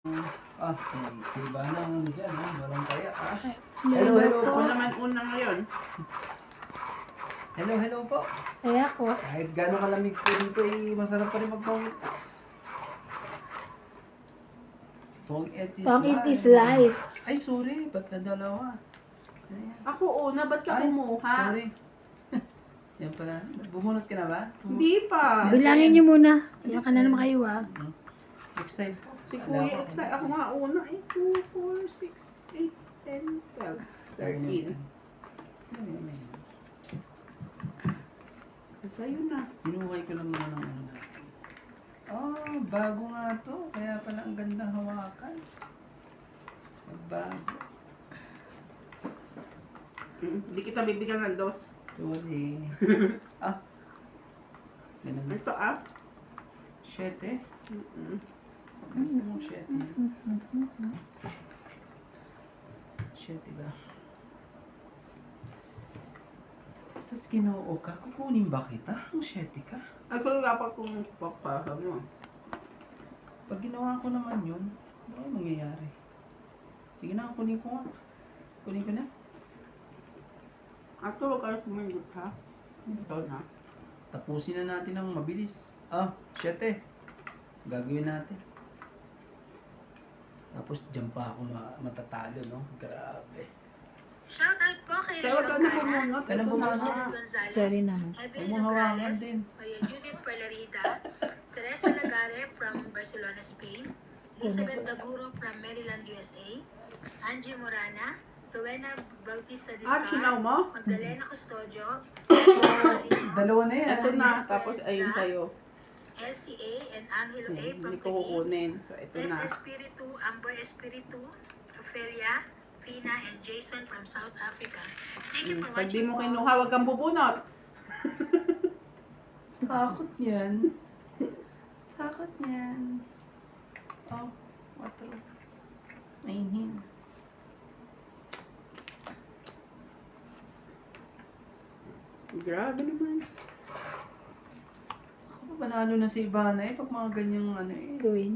Si Ivana ang ano dyan, ha? Walang kaya, ha? Hello, Hello po. po. Naman unang ngayon. Hello po. Kaya ko. Kahit gano'ng kalamig po dito, masarap pa rin magpawit. Pong It is life. Ay, sorry. Ba't na dalawa? Ayan. Ako una, ba't ka Ay, kumuha? Sorry. Yan pala. Bumunot ka na ba? Hindi pa. Bilangin niyo muna. Yan ka na naman kayo ah. Next time po. Si Kuya, ako nga una. 2, 4, 6, 8, 10, 12, 13. At sa'yo na. Binuhay ko lang muna ng ano natin. Bago nga to. Kaya pala ang gandang hawakan. Bago. Hindi kita bibigyan ng dos. Sorry. Ganun na. Ito ah. 7. Gusto mo 7? 7 ba? Tapos ginoo ka, kukunin ba kita? Ang 7 ka? Ako nga pa kung papasa mo. Pag ginawa ko naman yun, ano mangyayari? Sige na, kunin ko nga. Kunin ko na. Ako huwag kayo sumagot ha. Ito na. Tapusin na natin ng mabilis. 7. Gagawin natin. Tapos dyan pa ako matatalo, no? Grabe. Shoutout po kay Kaya wag ka na pumunot. Ka na pumunot. Rosalyn Gonzalez, Sorry naman. Huwag Evelyn mong hawakan Nograles, din. Maria Judith Perlarida, Teresa Lagare from Barcelona, Spain, Elizabeth Daguro from Maryland, USA, Angie Morana, Rowena Bautista Sinaw Discar, mo? Magdalena Custodio, Dalawa na yan. Ito na. Tapos ayun sa'yo. LCA, and Angelo A. from Hindi ko Taguig, kukunin. So ito Tess na. Espiritu, Amber Espiritu, Ophelia, Fina, and Jason from South Africa. Thank you for Pag di watching mo po. kinuha, huwag kang bubunot. Takot yan. Takot yan. Water. Mainhin. Grabe naman. Ako panalo na si Ivana pag mga ganyang ano Gawin.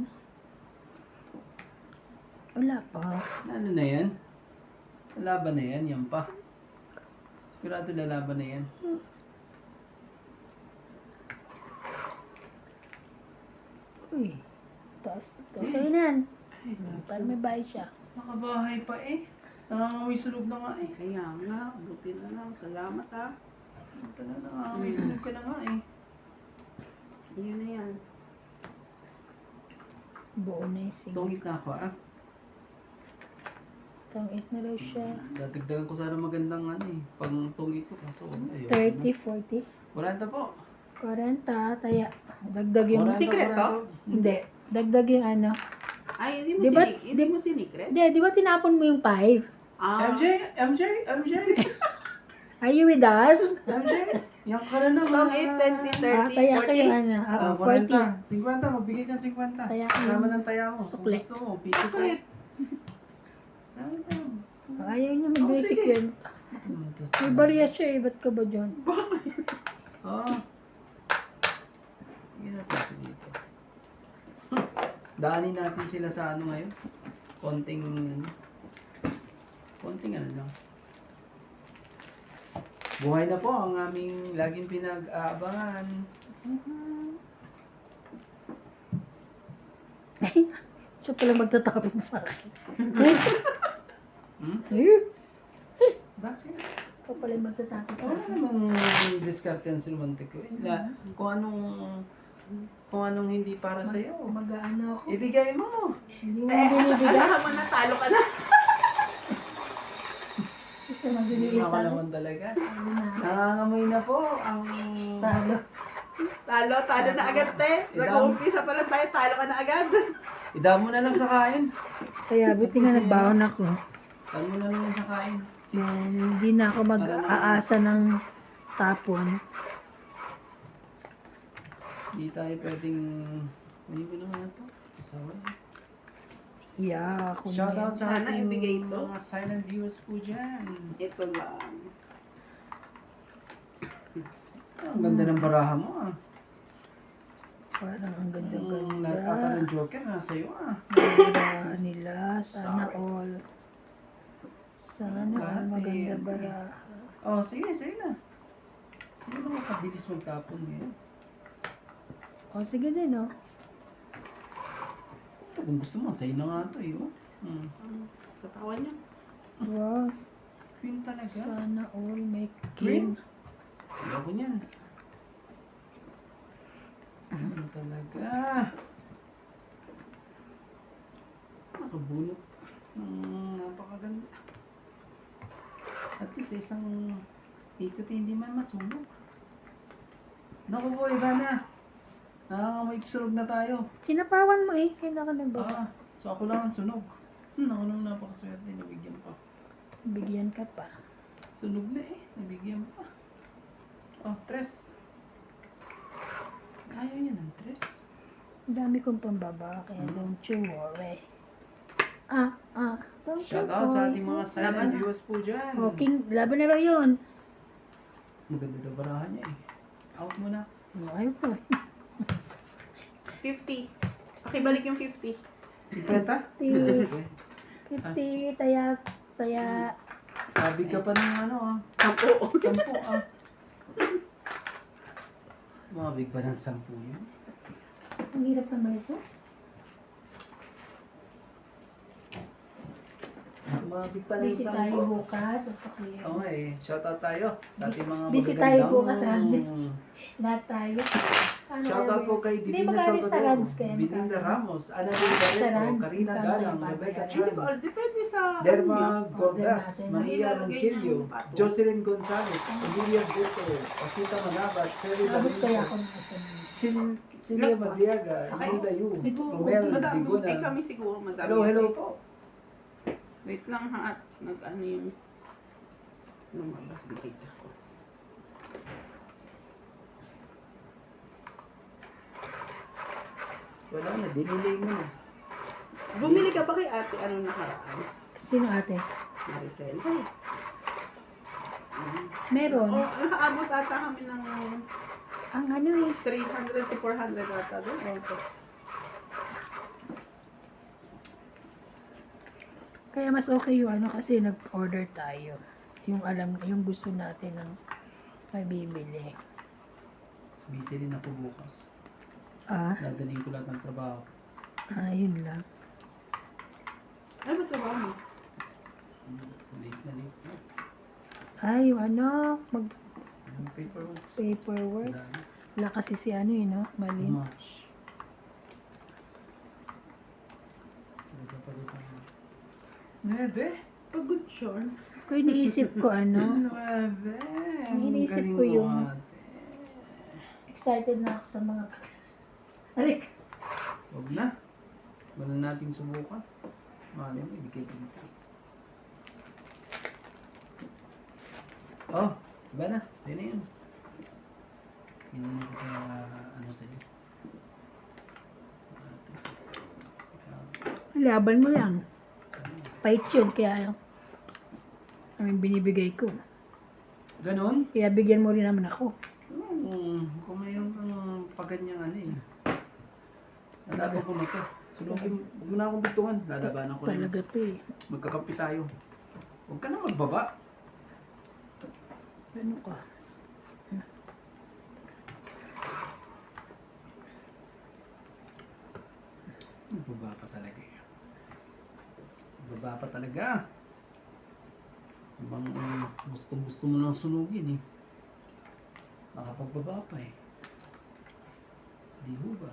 Wala pa. Ano na yan? Lalaban na yan, yan pa. Sigurado lalaban na yan. Uy. Taas. Sa'yo na yan. Para may bahay siya. Nakabahay pa Nangangamoy sunog na nga Kaya nga, buti na lang. Salamat ha. Ito na, nangangamoy sunog ka na nga Yan na yan. Buo na yung sing. Tungit na ako Tangit na raw siya. Dadagdagan ko sana magandang pang tungit ko. Kaso wala 30, 40, Wala na po. 40. Taya. Dagdag yung... Wala na, Secret wala na. to? Hindi. Dagdag yung ano. Ay, hindi mo, Diba- hindi mo sinikret? Hindi, di ba tinapon mo yung 5? MJ! Are you with us? MJ! Yan ka na Long naman. 8, 20, 30, Taya ko 40. yung ano. 40. 50, magbigay ka 50. Taya ko Kasama yung ng taya mo. sukli. Kung gusto mo, piso ko. Bakit? Ayaw niya magbigay si sige. Kwenta. May barya siya eh. Ba't ka ba dyan? Sige na po dito. Daanin natin sila sa ano ngayon. Konting ano lang. Buhay na po ang aming laging pinag-aabangan. Siya pala magtatapin sa akin. Bakit? Siya pala magtatapin sa Wala akin. namang diskarte ang silmantik ko. Kung anong hindi para sa'yo. Mag-ano ako. Ibigay mo. Hindi mo binibigay. Alam mo na, talo ka na. Gusto mo Hindi binibigay ako tayo. naman talaga. Ano na? Nangangamoy na po ang... Talo. Talo na agad, te. Nag-uumpisa pa lang tayo, talo ka na agad. Idamo na lang sa kain. Kaya buti nga nagbaon ako. Idamo na lang sa kain. Hindi na ako mag-aasa ng tapon. Hindi tayo pwedeng... Hindi ko naman ito. Isaway. Yeah, ako Shoutout na. sa Sana ating ibigay ito. mga silent viewers po dyan. Ito lang. Ang ganda ng baraha mo Parang ang Lahat ganda-ganda. ng Joker nasa iyo Baraha nila. Sana Sorry. all. Sana all Lahat maganda eh. baraha. Oh, sige, sige na. Hindi mo makabilis magtapon ngayon. O, sige din, oh. Kung gusto mo, sa'yo na nga ito eh. Oh. Katawan niya. Wow. Queen talaga. Sana all may Queen? king. Ayoko niyan. Ano talaga? Nakabunot. Napakaganda. At least isang ikot hindi man masunog. Naku po, Ivana. Nakakamaig sunog na tayo. Sinapawan mo eh. Kaya ka nagbaba. So ako lang ang sunog. Naku nang napakaswerte. Nabigyan pa. Bigyan ka pa. Sunog na eh. Nabigyan pa. Oh, tres. Ayaw niya ng tres. Ang dami kong pambaba. Kaya don't you worry. Don't you Shout out sa worry. ating mga silent Laban na. viewers po dyan. Oh, king. Laban na raw yun. Maganda daw barahan niya eh. Out muna. Oh, ayaw ko. 50. Pakibalik yung 50. Si Peta? 50. 50. Taya. Sabi ka pa ng ano ah. Sampo. 10 ah. Mabig pa ng 10 yun. Ang hirap naman ito. Mabig pa ng 10. Busy tayo bukas. Kasi Oo nga eh. Shoutout tayo sa ating mga Busy tayo magagandang- bukas, Randy. lahat tayo. Ano Shoutout kaya? po kay Hindi, Divina magaling sa Salvador, Rans kaya Belinda nakaka- Ramos, Annalyn Sa Barreto, Rans, Karina tama Galang, yung Rebecca pagkaya. Hindi ko, Chan, depende sa... Derma ano Gordas, natin. Maria Ilalagay Ronquillo, ng pato. Jocelyn Gonzalez, Olivia Buto, Pasita Manabat, Terry Abot kaya Valencia, ako ng isa ng Celia Madriaga, Okay. Linda Yu, Siguro, Romel madami. Diguna. Kami siguro madami. Hello po. Wait lang ha. At nag-ano yung... Lumabas dikit ako. Wala na, dinilay mo na. Bumili ka ba kay ate anong nakaraan? Sino ate? Maricel? Meron. O, nakaabot ata kami ng Ang ano eh. 300 to 400 ata doon. Okay. Kaya mas okay yung ano kasi nag-order tayo. Yung alam, yung gusto natin ng may bibili. Busy rin ako bukas. Dadalhin ko lahat ng trabaho. Yun lang. Ano ba trabaho mo? Late na late na. Yung ano, Yung paperwork. paperwork. Dami. Wala kasi si ano eh, no? So Malin. much. Talaga pa rin tayo. Nuebe? Pagod sure. Kung iniisip ko ano, Nuebe. Iniisip Ang ko galing yung- mo, ate. excited na ako sa mga... Alik! Huwag na. Wala nating subukan. Mali mo, ibigay dito. Oh, iba na. Sa'yo na yun. Hindi na kita ano sa'yo. Laban mo lang. Pahit yun, kaya yung binibigay ko. Ganon? Kaya bigyan mo rin naman ako. Kung mayroon kang paganyang ano eh. Lalaban ko na to. Sunugin, huwag mo na akong bigtungan. Lalabanan ko na. Talaga to eh. Magkakampi tayo. Huwag ka na magbaba. Ano ka? Magbaba pa talaga eh. Magbaba pa talaga. Ibang gusto mo lang sunugin eh. Nakapagbaba pa eh. Di ho ba?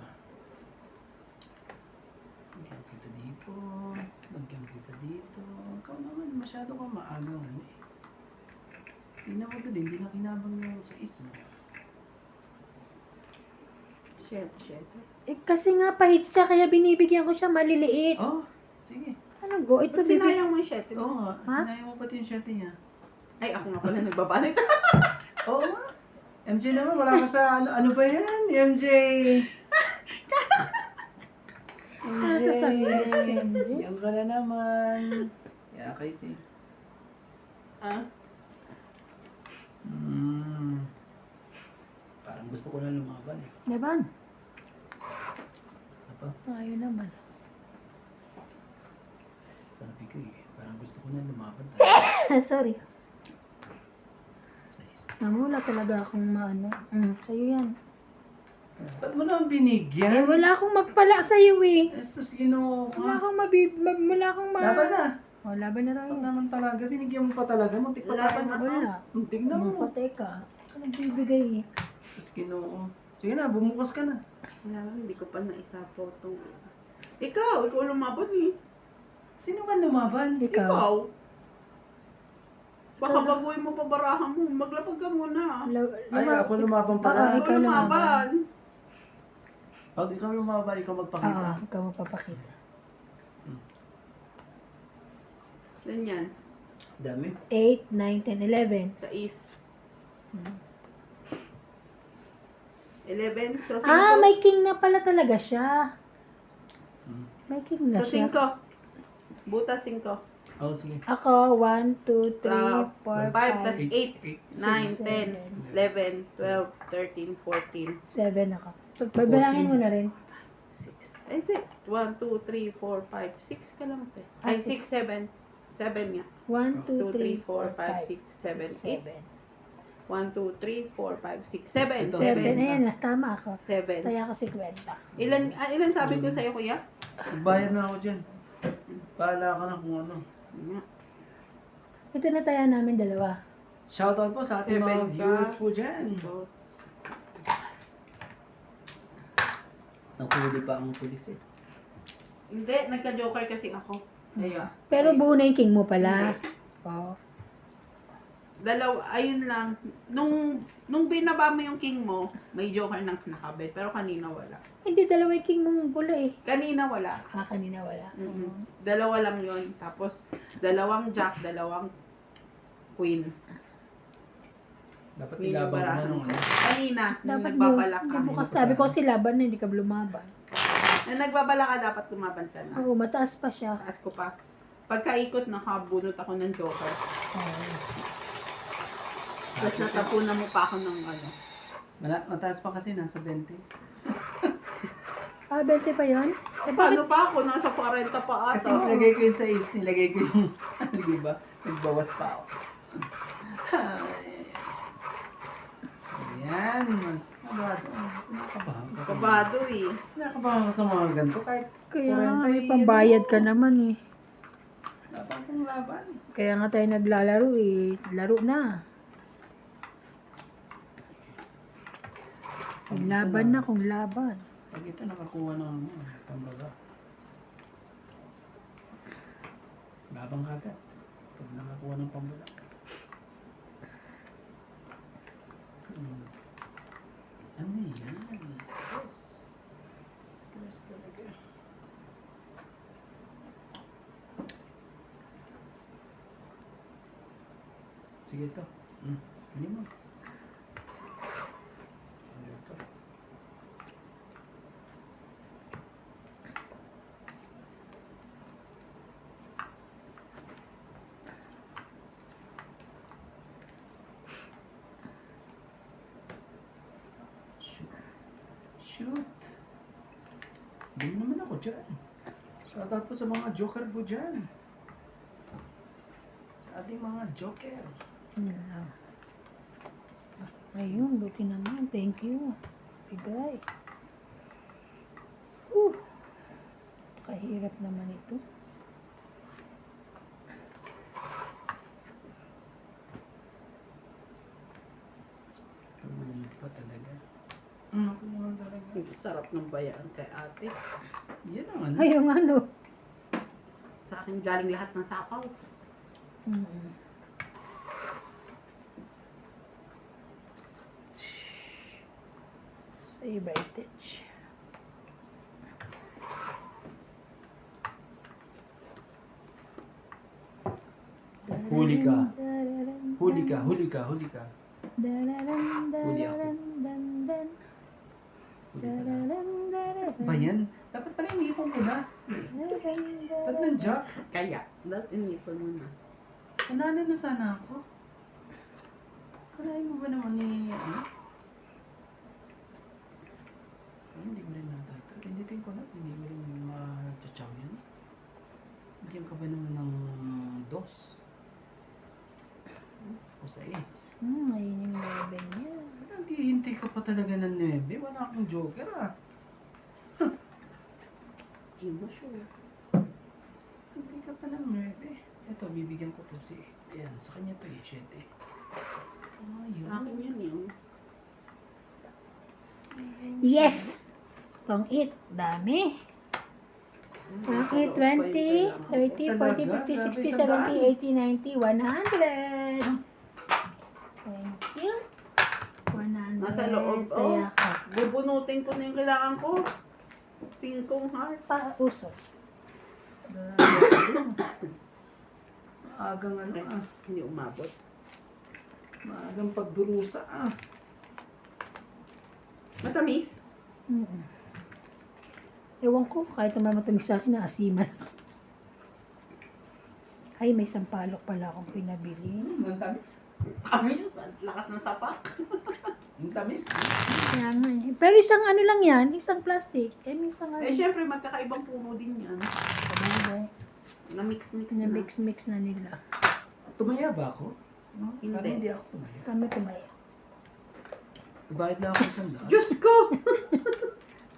Lagyan kita dito. Lagyan kita dito. Ikaw naman masyado kang maagang ano eh. Tingnan mo doon, hindi na kinabang yung sa ismo. Shit. Kasi nga pahit siya, kaya binibigyan ko siya maliliit. Oh, sige. Ano go? Ito Ba't bibig. sinayang mo yung 7? Oo nga, Ha? sinayang mo pati yung shete niya. Ay, ako nga pala nagbabalit. Oo nga. MJ naman, wala ka sa ano ba yan? MJ! Ano sasabihin ko si MJ? Yan ka na naman. Yeah, Casey. Ah? Parang gusto ko na lumaban eh. Laban. pa. Ayaw naman. Sabi ko eh, parang gusto ko na lumaban tayo. Sorry. Size. Wala talaga akong maano. Sa'yo yan. Ba't mo naman Eh, binigyan? wala akong magpala sa'yo eh. Jesus, ginawa ko. Wala akong wala akong Laban na. Oh, laban na raw Ba't yun. naman talaga? Binigyan mo pa talaga. Muntik pa tayo. Laban na. Wala. Muntik na mo. Patay ka. Ano bibigay eh? Jesus, ginoo. Sige na, bumukas ka na. Wala, hindi ko pa naisapaw itong isa. Ikaw lumaban eh. Sino ka lumaban? Ikaw. Baka baguhin mo pa barahan mo. Maglapag ka muna. Ay, ako lumaban Oo, pala. ikaw Ikaw lumaban. Pag ikaw lumaban, ikaw magpakita. Ikaw magpapakita. Ganyan. Dami. 8, 9, 10, 11. Sa is. 11. So, 5. May king na pala talaga siya. Hmm. May king na So, siya. 5. Buta 5. Oh, sige. Ako, 1, 2, 3, 4, 5 plus 5, 8, 9, 10, 11, 12, 13, 14, 7 ako. So, babalangin mo na rin. 6. Ay, hindi. 1, 2, 3, 4, 5, 6 ka lang. Ay, 6, 7. 7 nga. 1, 2, 2, 3, 3, 4, 5, 6, 7, 8. 7. 1, 2, 3, 4, 5, 6, 7. Ito, 7. 7. Ayan na, tama ako. 7. Kaya kasi kwenta. Ilan sabi ko sa'yo, kuya? Magbayad na ako dyan. Paala ka na kung ano. Ito na taya namin dalawa. Shoutout po sa ating mga 7 ka. viewers po dyan. So, Nakuli pa ang pulis eh. hindi, nagka-joker kasi ako. Kaya. Pero buo na yung king mo pala. Oo. Ayun lang. Nung binaba mo yung king mo, may joker nang nakabit. Pero kanina wala. Hindi, dalawa yung king mong bula eh. Kanina wala. Kanina wala. Dalawa lang yon. Tapos, dalawang jack, dalawang queen. Dapat Yun yung ilaban ko na barahan. nung ano. Kanina, nung Dapat nagbabalak ka. bukas sabi ko si laban na hindi ka lumaban. Nung nagbabalak ka, dapat lumaban ka na. Oo, mataas pa siya. Taas ko pa. Pagkaikot, nakabunot ako ng joker. Tapos natapunan mo pa ako ng ano. Mataas pa kasi, nasa 20. 20 pa yun? Paano pa ako? Nasa 40 pa Kasi ata. nilagay ko yung sa is, nilagay ko yung, di ba? Nagbawas pa ako. Ayan. Kabado. Nakakabahan ka sa mga- Kabado eh. Nakakabahan ka sa mga ganito. Kahit Kaya 40 nga, may eh, pambayad ka naman eh. Laban kong laban. Kaya nga tayo naglalaro eh. Laro na. Kung laban na, kung laban. Pag ito nakakuha ng pambaga. Labang kagad. Pag nakakuha ng pambaga. Ano yan? Yes. Yes talaga. Sige ito. Ano mo? Ano ito? Shoot. Hindi naman ako dyan. Shoutout po sa mga joker po dyan. Sa ating mga joker. Yun lang. Ayun, buti naman. Thank you. Bigay. Kahirap naman ito. Kamulit pa talaga. Ako naman talaga. Sarap ng bayaan kay ate. Yan ang ano. Ay, yung ano. Sa akin galing lahat ng sapaw. Say voltage. Huli ka. Huli ka, huli ka, huli ka. Huli ako. Huli ka na. Ba yan? Dapat pala iniipon ko na. Ba't ng jack? Kaya, dapat inipon mo na. Nanalo na sana ako. Kalahin mo ba naman ni ano? Ay, hindi ko rin nata ito. Hindi ulitin ko na. Hindi ko rin ma-chow yan. Bigyan ka ba naman ng dos? O sa is? Ayun yung level niya. Naghihintay ka pa talaga ng 9. Wala akong joker ah. Hindi mo sure. Hindi ka pa ng 9. Ito, bibigyan ko to si... Ayan, sa kanya to eh, 7. Ah, yun. Sa akin yun yun. Yes! Pang 8. Dami. Pang 8, 20, 30, 40, 50, 60, 70, 80, 90, 100. Thank you. 100. Nasa loob, oh. Kaya ka. Bubunutin ko na yung kailangan ko. 5 heart. Pa-usok. Maagang ano ah. Hindi umabot. Maagang pagdurusa ah. Matamis. Ewan ko, kahit naman matamis sa akin, naasiman ako. Ay, may sampalok pala akong pinabili. Ang tamis. Ang lakas ng sapak. Ang tamis. Kaya nga eh. Pero isang ano lang yan, isang plastic. Eh, isang ano. Eh, syempre, magkakaibang puno din yan. Sabagay. Na-mix-mix na. Na-mix-mix na nila. Tumaya ba ako? No? Hindi. Parang hindi ako tumaya. Kami tumaya. Bayad na ako sa daan. Diyos ko!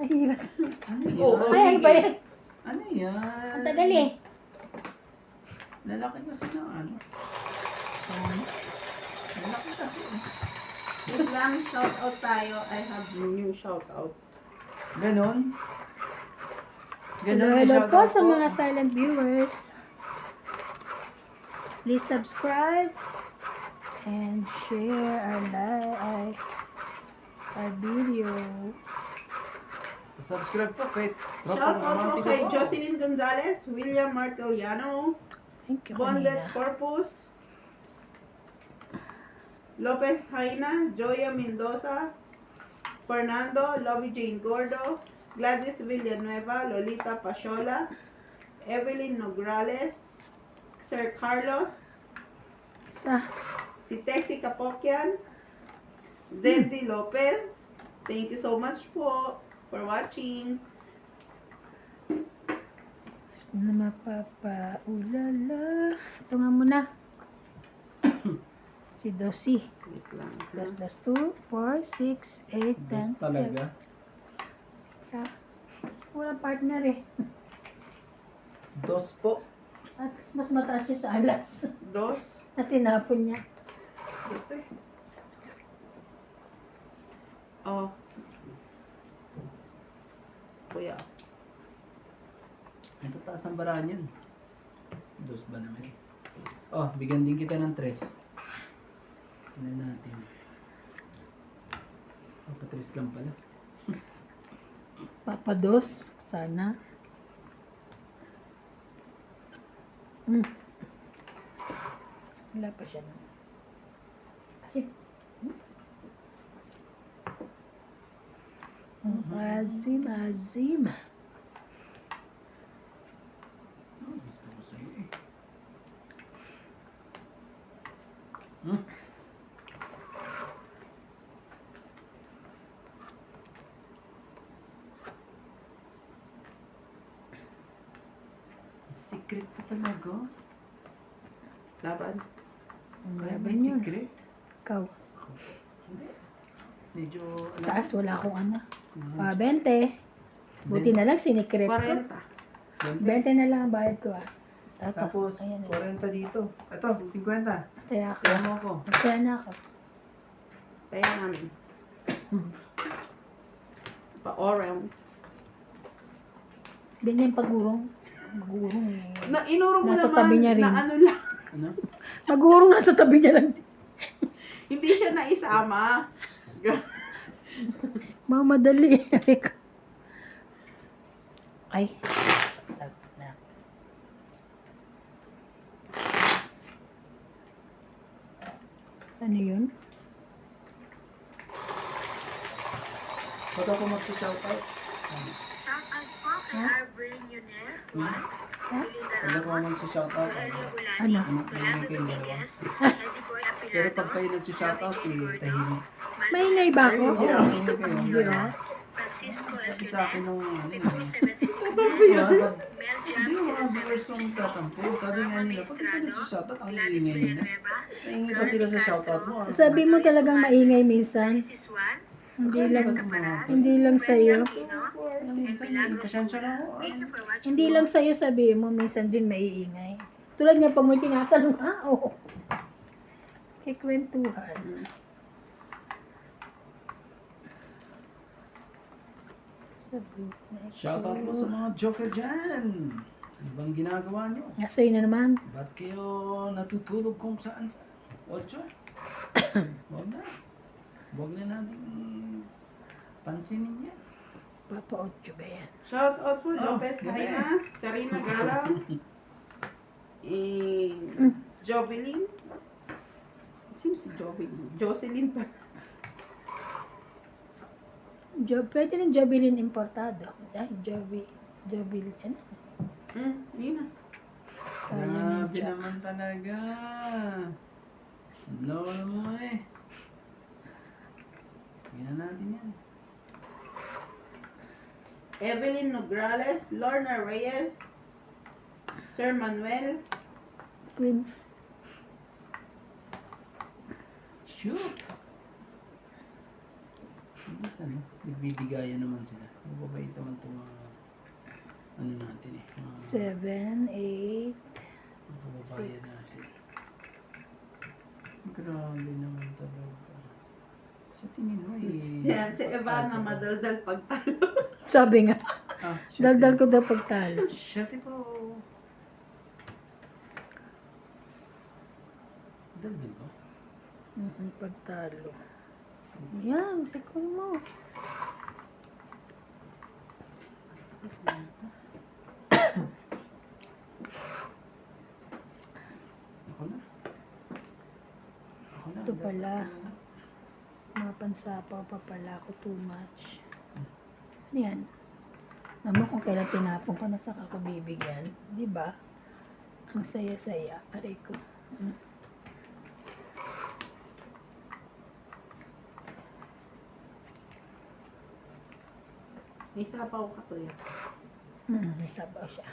Ay, hirap. Ano yan? Oo. Ay, sige. bayad. Ano yan? Ang tagal eh. Lalaki kasi ng ano. Lalaki kasi. Wait lang, shout out tayo. I have new shout out. Ganon. Hello, may hello po shoutout sa mga silent viewers. Please subscribe and share our video. Subscribe po kay Shout out po kay Jocelyn Gonzalez, William Martiliano, Thank you Bondet kanina. Corpus, Lopez Haina, Joya Mendoza, Fernando, Lovey Jane Gordo, Gladys Villanueva, Lolita Pachola, Evelyn Nograles, Sir Carlos, si Texie Capocchian, Zeddy Lopez. Thank you so much po for watching. Na mapapaulala. Ito nga muna. Si Dosi. Wait lang. Plus 2, 4, 6, 8, 10. talaga. Wala partner eh. Dos po. At mas mataas siya sa alas. Dos. Na tinapon niya. Dos eh. Oh. Kuya. Ito taas ang baraan yun. Dos ba naman? Oh, bigyan din kita ng 3. Ano natin? Oh, pa-3 lang pala. Papados. Sana. Wala pa siya. Kasi Azim. Oh, gusto ko sa'yo eh. Secret pa talaga. Laban. Ang Kaya laban may yun. secret. Ikaw. Hindi. Medyo, Taas, wala akong ano. Ah, 20. Buti na lang sinikret ko. 40. 20 na lang ang bayad ko ah. Ito. Tapos, Ayan. 40 dito. Ito, 50. Kaya ako. Kaya mo ako. Kaya na ako. Kaya namin. Pa-around. Ganyan pagurong. Magurong eh. Inuro mo Nasa naman tabi niya rin. na ano lang. Ano? Magurong nasa tabi niya lang. Hindi siya naisama. Mamadali. Ay. Ano yun? Ba't ako mag-shoutout? Shout out po kay Arbrain Yuner, Juan, Belinda Ba't ako Ramos, mag-shoutout? Rogelio Bulani, Ano? Rolando Ano? Dominguez, Eddie Boy Pero Apilado, pag kayo nag-shoutout, eh, tahimik. Maingay ba ako? Hindi, Oo. tahimik kayo. Hindi ah. Francisco Francisco Sabi sa akin Elcunet, nung ano, 5076 Mel Jam Hindi, mga viewers kong 0760, tatampo. Sabi nga nila, pag ito na sa shoutout, ang Gladys iingay nila. Villanueva, Naingi pa sila sa shoutout mo. ah. Sabi mo talagang maingay minsan. Mrs. Juan, Hindi Kaya lang, ba tumawa? hindi lang sa'yo. Alam, minsan, pasensya na ako. Thank you for watching. Hindi lang sa'yo sabihin mo, minsan din maiingay. Tulad niya, pag may tinatanong, oo. Kikwentuhan. Sabi na ito. Shoutout mo sa mga joker dyan. Ano bang ginagawa nyo? Sa'yo na naman. Ba't kayo natutulog kung saan sa 8? Huwag na. Huwag na natin pansinin yan. Papa Ocho ba yan? Shout out po, Oh, Lopez gabi. Haina, Karina Galang, Jovelyn. Sino si Jovelyn? Jocelyn pa. Pwede rin Jobilin importado. Ay, Jobilin. Ano? Yun na. Sayang yung Grabe Jack. naman talaga. Lolo mo eh. Tingnan natin yan. Evelyn Nograles, Lorna Reyes, Sir Manuel, Queen. Shoot! Hindi sana. Nagbibigayan naman sila. Mababait naman itong mga ano natin eh. Mga 7, 8. kababayan six. natin. Grabe naman talaga. Sa tingin mo eh. yan, si Evana madaldal pagtalo. Sabi nga, Ah, daldal ko daw pagtalo. Shati po. Daldal ba? Pagtalo. Yan, sikul mo. Ako na. Ako na. Ito pala. Mapansapaw pa pala ako too much. Ano yan? Naman kung kailan tinapon ko na saka ko bibigyan. Di ba? Ang saya-saya. Aray ko. May sapaw ka to yan. May sabaw siya.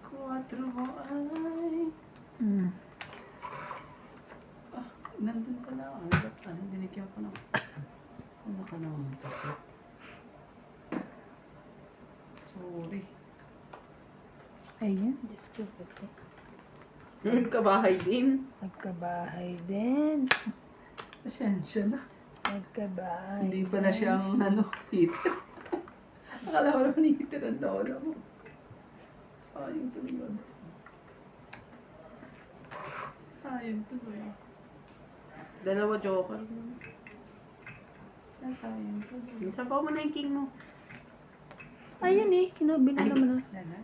Quatro ay. Mm. Ah, nandun pala. Ano, dinikyaw ko na. Ano ka naman kasi? Sorry. Ayun, Diyos ko. Pati. Kabahay din. Nagkabahay din. Pasensya na. Nagkabahay. Hindi pala din. siyang ano, heater. Akala ko naman heater ang lola mo. Sayang tuloy yun. Sayang tuloy. Dalawa joker. Sayang tuloy. Sapaw mo na yung king mo. Ayun eh, kinubinala mo na. Lala?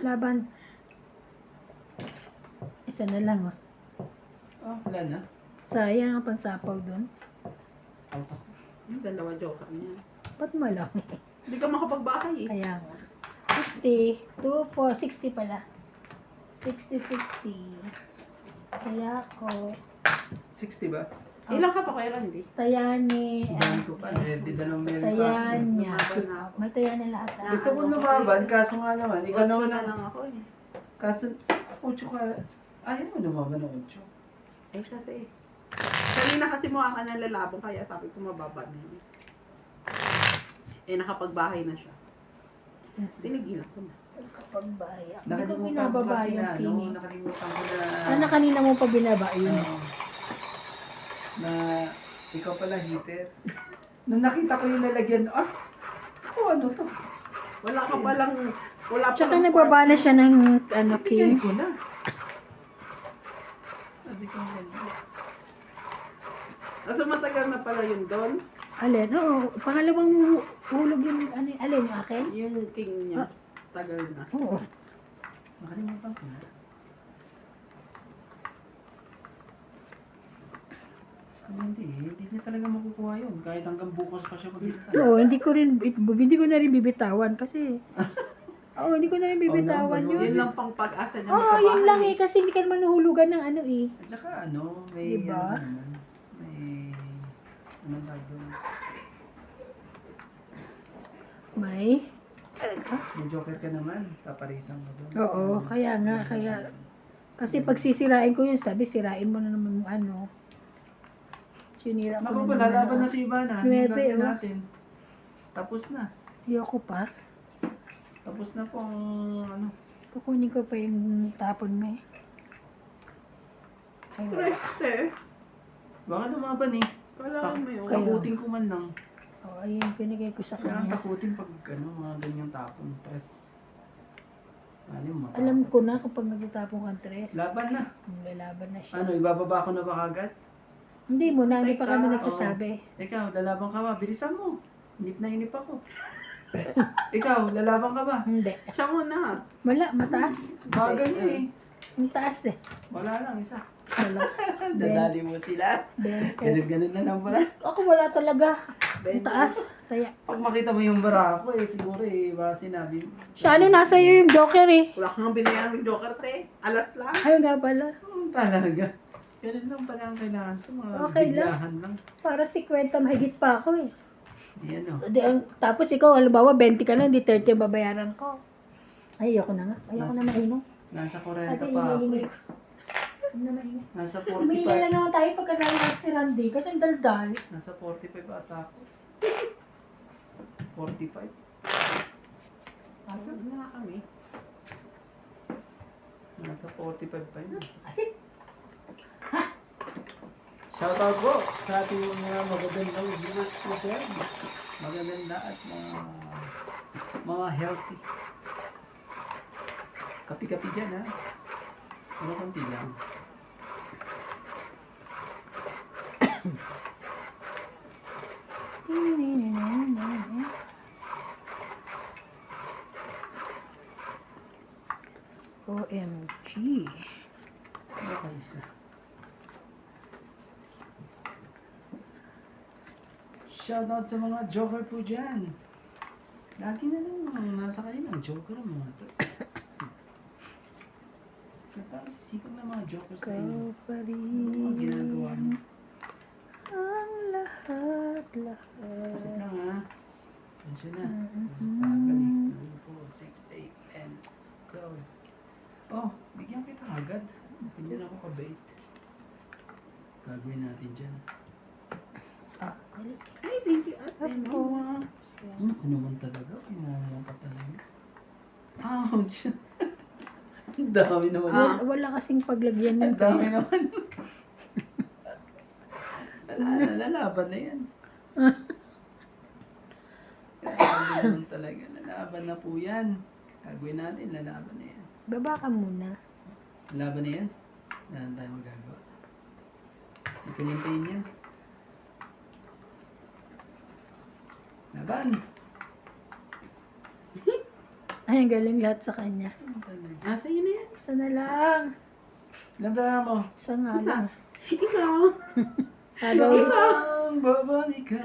Laban. Isa na lang oh. Oh, wala na. Sayang ang pansapaw dun. Out ako. Dalawa joker niya. Ba't malaki? Hindi ka makapagbahay eh. Kaya nga. 50, 2, 4, 60 pala. 60, 60. Kaya ako, 60 ba? Ilang ka pa kaya Randy? Tayani, Ilan ko pa. Di dalawang meron pa. Tayanya. Lumaban na ako. May Tayani lahat. Gusto ko lumaban, kaso nga naman, ikaw naman na ang... lang ako eh. Kaso, 8 ka. Ayaw mo lumaban ng 8. Eh kasi kanina kasi mukha ka nalalabong kaya sabi ko mababa na yun. Eh nakapagbahay na siya. Tinigilan ko na. Kapag bahay ako. Hindi ko Nakalimutan ko binababa kasi yung na, no? kini. Nakalimutan ko na... Sana kanina mo pa binaba yun. ano, na ikaw pala heater. Nung nakita ko yung nalagyan, ano to? Wala ka palang wala pa Tsaka nagbaba na siya ng ano, Bigyan king. ko na. Sabi ko ganyan. Kasi matagal na pala yun doon. Alin? Oo, pangalawang hulog yung ano, alin yung akin? Yung king niya. Tagal na. Oo. Nakalimutan ko na. Hindi niya talaga makukuha yun. Kahit hanggang bukas pa siya maghintay. Oo, hindi ko na rin bibitawan kasi. Oo, hindi ko na rin bibitawan Oh, no, Yun yun. lang pang pag-asa niya Oo, yun lang eh, kasi hindi ka naman nahulugan ng ano eh. At saka may Diba? ano naman. May ano tawag doon? May? May joker ka naman. Paparisan mo doon. Oo, kaya nga, kasi pag sisirain ko yun, sabi, sirain mo na naman yung ano. Sinira ko Naku na po, naman. lalaban na si Ivana. Ano yung Nuebe, gagawin oh. natin? Tapos na. Ayoko pa. Tapos na pong ano. Kukunin ko pa yung tapon mo eh. Ay, wala. Preste. Baka lumaban eh. Kailangan mo yun. Kaya- Takutin ko man lang. Oo, ayun, pinigay ko sa Kailangan kanya. takutin pag mga ganyang tapon. Tres. Ano yung matakot? Alam ko na kapag nagtatapong kang tres, Laban na. lalaban na siya. Ano, ibababa ko na ba kagad? Hindi mo na, hindi pa kami Teka, nagsasabi. Ikaw, lalaban ka ba? Bilisan mo. Inip na inip ako. Ikaw, lalaban ka ba? Hindi. Siya muna. Wala, mataas. Bagal niya eh. Ang taas eh. Wala lang, isa. Wala. Dadali mo sila. Ganun na lang pala. Ako wala talaga. Ang taas. Kaya, Pag makita mo yung bara ko eh, siguro eh, baka sinabi mo. sa ano, nasa iyo yung joker eh. Wala kang binayan ng Joker, te. Alas lang. Ay nga pala. Talaga. Ganun lang pala ang kailangan ko. Mga Okay lang. biglahan lang. Para si Kwenta mahigit pa ako eh. Yan o. Tapos ikaw, halimbawa, 20 ka lang, di 30 ang babayaran ko. Ay, ayoko na nga. Ayoko na mainom. Nasa Ate, 40 pa ako hingi-hingi. eh. Ano na mainom? Nasa Humingi na 45. lang naman tayo pagkagaling natin si Randy. Kasi ang daldal. Nasa 45 ata ako. 45. Ano na kami? Nasa 45 pa yun. Asit. Shoutout po sa ating mga magagandang viewers po dyan. Magaganda at mga healthy. Kapi-kapi dyan ha. Ano konti lang. OMG. Okay, isa. Shoutout sa mga joker po dyan. Lagi na lang nasa kayo ng joker ang mga to. Napakasisipag na mga joker sa inyo. Ikaw pa Ano mga ginagawa rin mo? ang lahat. Sit lang ha. Andiyan na. Mm-hmm. Pagaling. 2, 4, 6, 8, 10, 12. Oh, bigyan kita agad. Hindi na ako kabait. Gagawin natin dyan. Ah, dali. Ay, thank you, ate. Ako. Ano ko naman talaga? Pinamama ka talaga. Ouch! Ang dami naman. Wala kasing paglagyan Ang ng dami naman. Lalaban na yan. Lalaban naman talaga. Lalaban na po yan. Gagawin natin, lalaban na yan. Baba ka muna. Lalaban na yan. Wala na tayo magagawa. Ipinintayin yan. Laban! Ay, ang galing lahat sa kanya. Nasa iyo na yan. Isa na lang. Laban mo! Isa nga Isa. lang. Isa. Araw, Isang babalikan.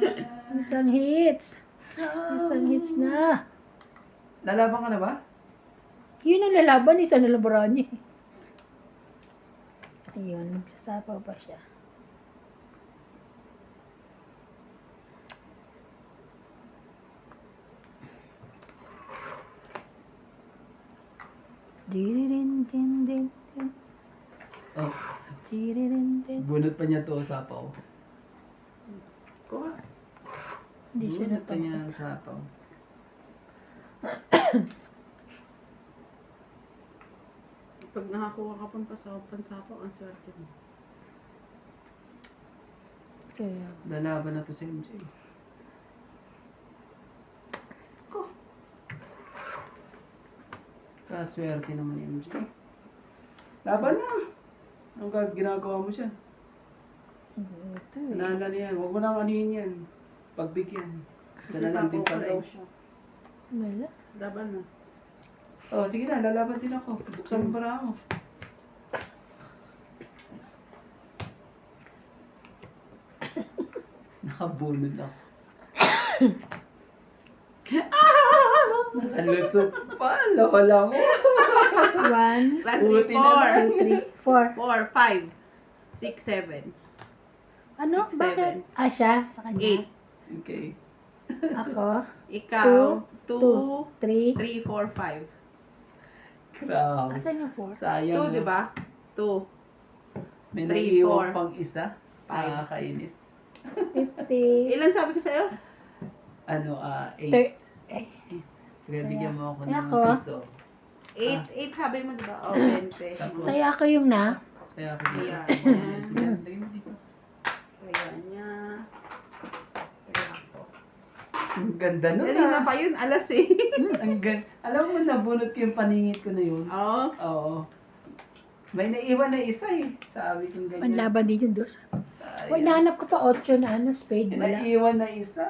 isang hits. Isang hits na. Lalaban ka na ba? Yun ang lalaban, isa na lang barani. Ayun, magsasapaw pa siya. Diririn din din din. Oh, Diririn din. bunot pa niya to sa sapaw. Kuha. Hindi siya Bunot pa niya natapos. sa sapaw. Pag nakakuha ka pang pansapaw, ang swerte mo. Kaya, Lalaban na to si MJ. Ko. Kaswerte naman ni MJ. Laban na! Ang ginagawa mo siya. ito eh. Naalala niya yan. Huwag mo nang anuhin yan. Pagbigyan. Isa na lang din Sapaw pala daw eh. siya. Wala. Laban na. Oh, sige na. Lalaban din ako. Buksan mo para ako. Nabunod ako. Nakalusot pa. Lola mo. 1, Last Buti 3, na 2, 3, 4. 4, 5, 6, 7, Ano? 6, Bakit? Ah, siya? Sa kanya? 8. Okay. Ako? Ikaw, 2, 3. 3, 4, 5. Grabe. Asan yung 4? 2, Sayang. di ba? 2. May 3, naiiwan 4, pang isa. 5. Nakakainis. 50. Ilan sabi ko sa'yo? Ano, 8. Eh, Kaya bigyan mo ako Kaya ng ako? piso. 8 sabi mo, di ba? O, 20. Tapos, kaya ako yung na. kaya ako dito. Ayan. Sige, lagay mo dito. Kaya niya. Kaya ako. Ang ganda nun Kanina pa yun, alas eh. Ang ganda. Alam mo, nabunot ko yung paningit ko na yun. Oo. Oo. May naiwan na isa eh. Sabi kong ganyan. Panlaban din yung dos. Sayang. Uy, nahanap ko pa 8 na ano, spade. Eh, Wala. naiwan na isa.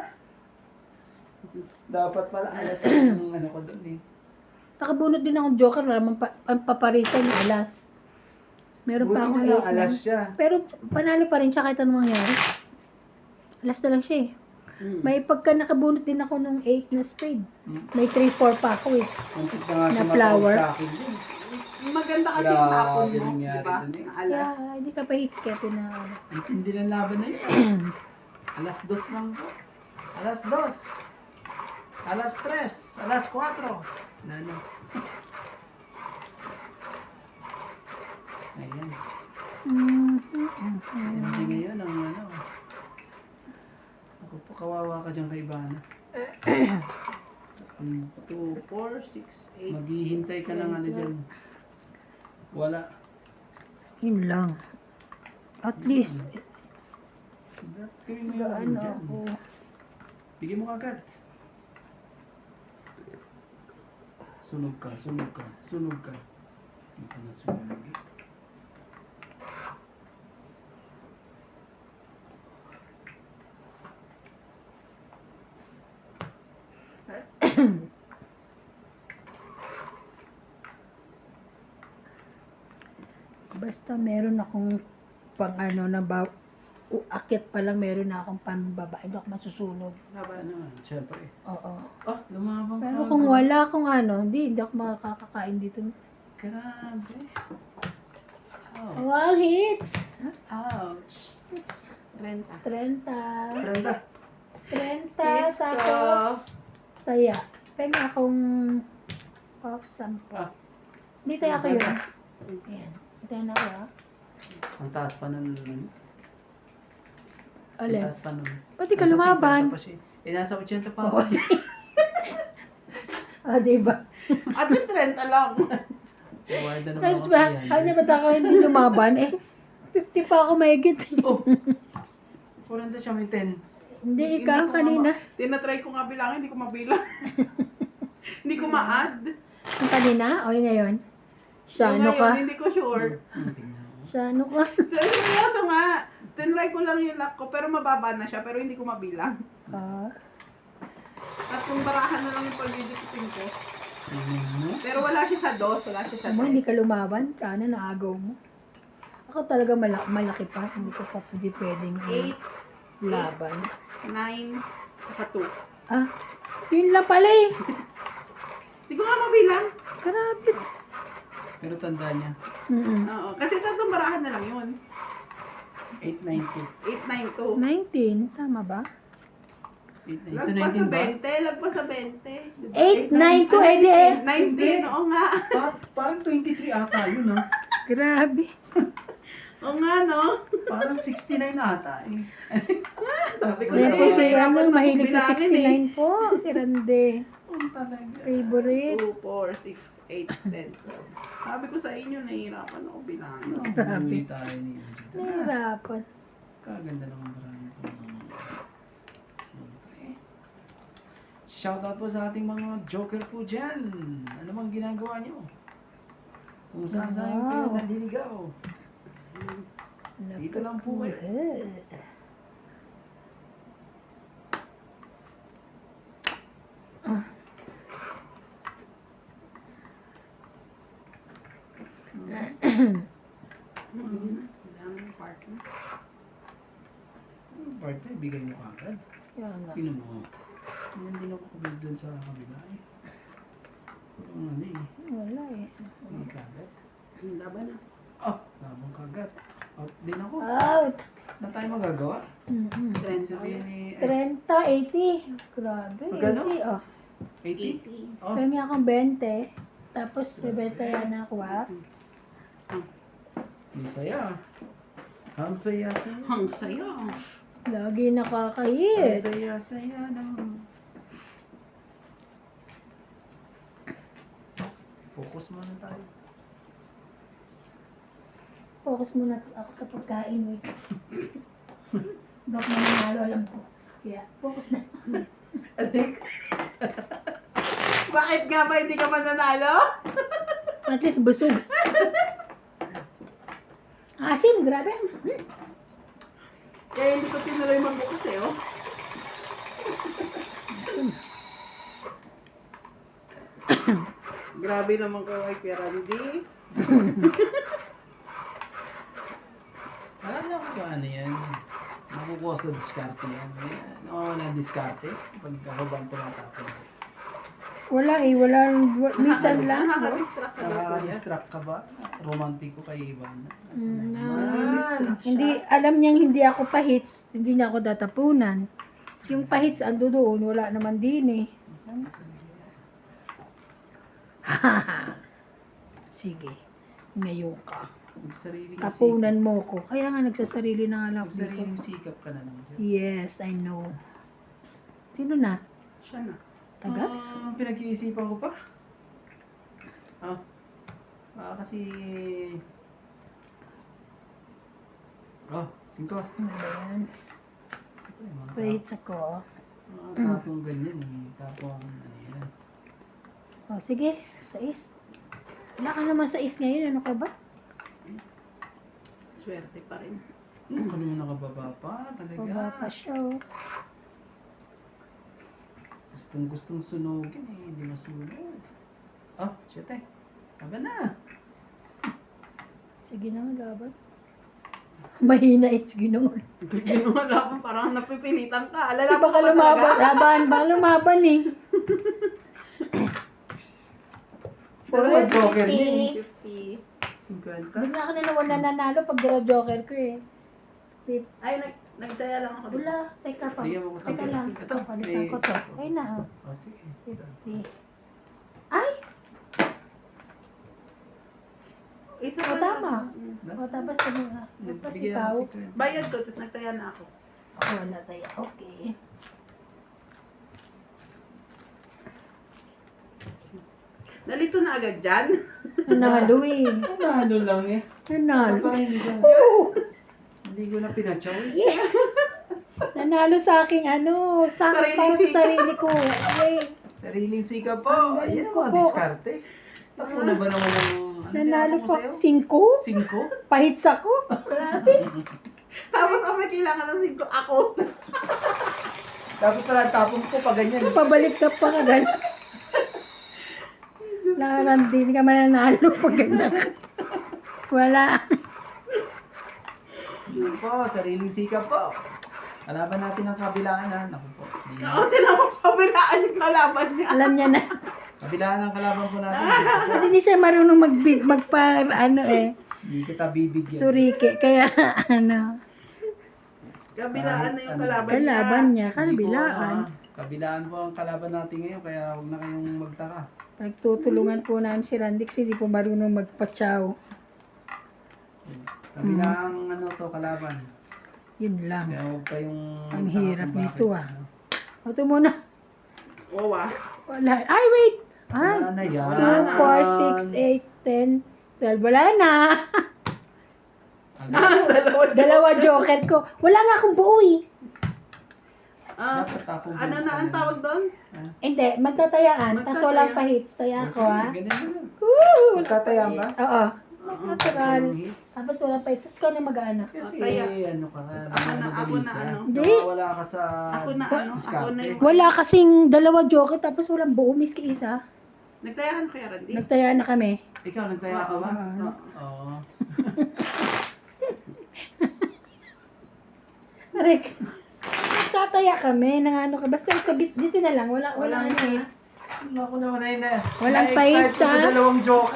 Dapat pala alas yung ano ko doon eh. Nakabunot din akong joker. Wala mang paparisan yung alas. Meron pa Buti akong na lang 8 alas na. siya. Pero panalo pa rin siya kahit anong mangyari. Alas na lang siya eh. May pagka nakabunot din ako nung 8 na spade. Hmm. May 3-4 pa ako eh. Muntik na nga siya Na flower. matawag sa akin yun. Maganda kasi yung tapon Grabe mo, nangyari di ba? dun eh. Na alas. Kaya hindi ka pa hits kaya ano. Ang tindi ng laban na yun. Alas 2 lang po. Alas 2. Alas 3. Alas 4. Nano. Ayan. Hindi ngayon ang ano. Ako po, kawawa ka dyan kay Ivana. 2, 4, 6, 8. Maghihintay ka ng ano dyan. Wala. Yun lang. At least, Gawin mo yung ano ano dyan. ako. Bigyan mo agad. Sunog ka, sunog ka, sunog ka. Hindi ka na sunog eh. Basta meron akong pang ano na akit pa lang meron na akong pambaba. Hindi ako masusunog. Ano nga, syempre. Oo. Oh, lumabang Pero ka. kung wala akong ano, hindi ako makakakain dito. Grabe. Ouch. Wow, hits! Ouch. 30. 30. Tranda. 30. Hits Tapos, ko. saya. Pengen akong sampo. Ah. Hindi tayo ako yun. Ayan. Ito na ako ah. Ang taas pa nun. Ang Alin? taas pa nun. Pati ka Nasa lumaban. 50 pa siya. Eh, nasa 80 pa Oo. ako. Ah, diba? At least 30 lang. Award na naman Tapos ako ba, kay ano ba ako hindi lumaban eh? 50 pa ako mahigit. Oh. 40 siya, may 10. Hindi, Hindi ikaw ko kanina. Tinatry ko nga bilang, hindi ko mabilang. Hindi ko ma-add. Yung kanina? O yung ngayon? Siya, Yung ano ngayon, ka? hindi ko sure. Tingnan mo. Siya, ano ka? Seryoso nga. Tinry ko lang yung luck ko, pero mababa na siya, pero hindi ko mabilang. Ah, At kung barahan na lang yung pagdidikitin ko. Ano? Pero wala siya sa dos, wala siya sa mo, tres. hindi ka lumaban. Sana naagaw mo. Ako talaga malaki pa. Hindi ko pa pwedeng 8, laban. 9, saka 2. Ah, yun lang pala eh. Hindi ko nga mabilang. Grabe. Pero tanda niya. Oo, kasi tatlong barahan na lang yun. 890. 8, 9, 2. 19, tama ba? 890. Lagpas sa 19 ba? 20, lagpas sa 20. Diba? 8, 9, 2, edi eh. 19, oo nga. Parang 23 ata yun, ah. Grabe. Oo nga, no? Parang 69 ata eh. Sabi ko Kaya sa'yo, po si mahirapan ano, na mahilig sa bilangin 69 po. Si Rande. Ang talaga. Favorite. 2, 4, 6, 8, 10, 12. Sabi ko sa inyo, nahihirapan ako bilangin. Ano, Grabe. umuwi tayo ni Angie. Nahirapan. Kaganda naman marami ko. Shoutout po sa ating mga joker po dyan. Ano bang ginagawa nyo? Kung saan saan kayo Wow. naliligaw. Dito lang po kayo. Ang dami ng partner. Birthday, bigay mo kagad. Kaya nga. Sino mo? Hindi na ako kabig doon sa kabila eh. Ano eh. Wala eh. Hindi kagad. Laban na. Oh, labang kagad. Out din ako. Out! Na tayo magagawa? Mm-mm. Sabihin ni 30, 80. Grabe, Magkano? 80 oh. 80? 80. Oh, Pwede akong 20. Tapos, bebenta yan ako ah. ang saya. Ang saya-saya. Ang saya. Lagi Ang nakakahit. saya-saya ng... Focus muna tayo. Focus muna ako sa pagkain eh. Dok na nanalo, alam ko. Kaya, focus na. Adik. Bakit nga ba hindi ka mananalo? At least busog. Asim, grabe. Kaya hindi ko tinuloy magbukas eh, oh. Grabe naman ko kay Kuya Randy. Alam niyo kung ano yan. Makukuha sa diskarte yan. Oo, na diskarte. Pag ako bang tumatapos. Wala eh, minsan lang. No? Nakaka-distract ka daw, Kuya. Nakaka-distract ka ba? Romantiko kay Ivan. Hindi, alam niyang hindi ako pahits, hindi niya ako tatapunan. Yung pahits ando doon, wala naman din eh. Sige, ngayon ka. Magsariling Tapunan mo ko. Kaya nga nagsasarili na nga lang ako dito. Magsariling sikap ka na lang dyan. Yes, I know. Sino na? Siya na. Taga? Pinag-iisipan ko pa. Kasi... Oh, 5. Ano ba yan? Pahits ako. Mga tapong ganyan eh. Tapong ano yan. O, sige, 6. Wala ka naman 6 ngayon, ano ka ba? Swerte pa rin. Ano ka naman nakababa pa? Talaga. Baba pa siya, oh. Gustong sunugin eh. Hindi masunod. Oh, 7. Aba na. Sige na, laban. Mahina eh, sige na. Wala pa, parang napipilitan ka. Kasi Alala baka lumaban, baka lumaban eh. Pero ba joker niya eh? 50. 50. Bigla ka na naman nananalo pag dala joker ko eh. Ay, nagtaya lang ako. Wala, teka pa. Sige, mo Teka lang. Ito, Palitan ko to. Ay na, oh. Oh, sige. 50. Ay! Isa O, pa tama. lang. O, tapos sabi nga. Tapos Bigyan ikaw. mo si 20. Bayad ko, tapos nagtaya na ako. Ako wala tayo. Okay. Nalito na agad dyan. Nanalo eh. Ano lang eh. Nanalo. Parang hindi ko, Oo! hindi ko na pinatsaw eh. Yes! Nanalo sa aking ano, sa akin Sariling para sa sikap. sarili ko. Ay, Sariling sikap po. Ang galing Ayan ang ko mga po. diskarte. Tapo na ba naman ng... nanalo tinapon po. ko sa'yo? 5? Pahits ako. Grabe. Tapos ang may kailangan ng 5 ako. Dapat pala tapong ko pa ganyan. Pabalik ka pa ka ganun. Laran, hindi ka mananalo pag ganyan. Wala. Yun po, sariling sikap po. Kalaban natin ang kabilaan ha. Naku po. Hindi na. Kaunti na makabilaan yung kalaban niya. Alam niya na. Kabilaan ang kalaban po natin. Kasi hindi siya marunong ano eh. Hindi kita bibigyan. Surike. Kaya ano. Kabilaan na yung kalaban niya. Kalaban niya. Hindi po, Kabilaan. kabilaan po ang kalaban natin ngayon. Kaya huwag na kayong magtaka. Nagtutulungan po namin si Randy kasi hindi po marunong magpatsaw. Kabilang ano to kalaban. Yun lang. Kaya huwag kayong... Ang magtaka hirap kung nito, bakit, ah. ano. O, ito muna. Wawa. Wala. Ay, wait! Ay! Wala na yan. 2, 4, 6, 8, 10, 12. Wala na. Agad. Dalawa joker ko. Wala nga akong buo eh. Dapat tapong Ano na ang tawag doon? Hindi, magtatayaan. Tapos Magtataya. walang pahits. Taya ko ha. Ganyan na lang. Woo! Magtatayaan ba? Oo. Natural. Walang hits. Tapos walang pahits. Tapos ikaw na mag-ano. Kasi Taya. ano ka na. Ako na ano. Hindi. Wala ka sa... Ako na ano. Ako na yung... Wala kasing dalawa joker tapos walang buo. Miski isa. Nagtayahan ko kaya Randy. Nagtayaan na kami. Ikaw, nagtaya ka ba? Oo. Oo. Rick. Nagtataya kami, nang ano ka. Basta dito na lang. Walang Walang ano. hits. Wala ko naman ay na. Walang Na-excite fights, ko sa ah. dalawang joke.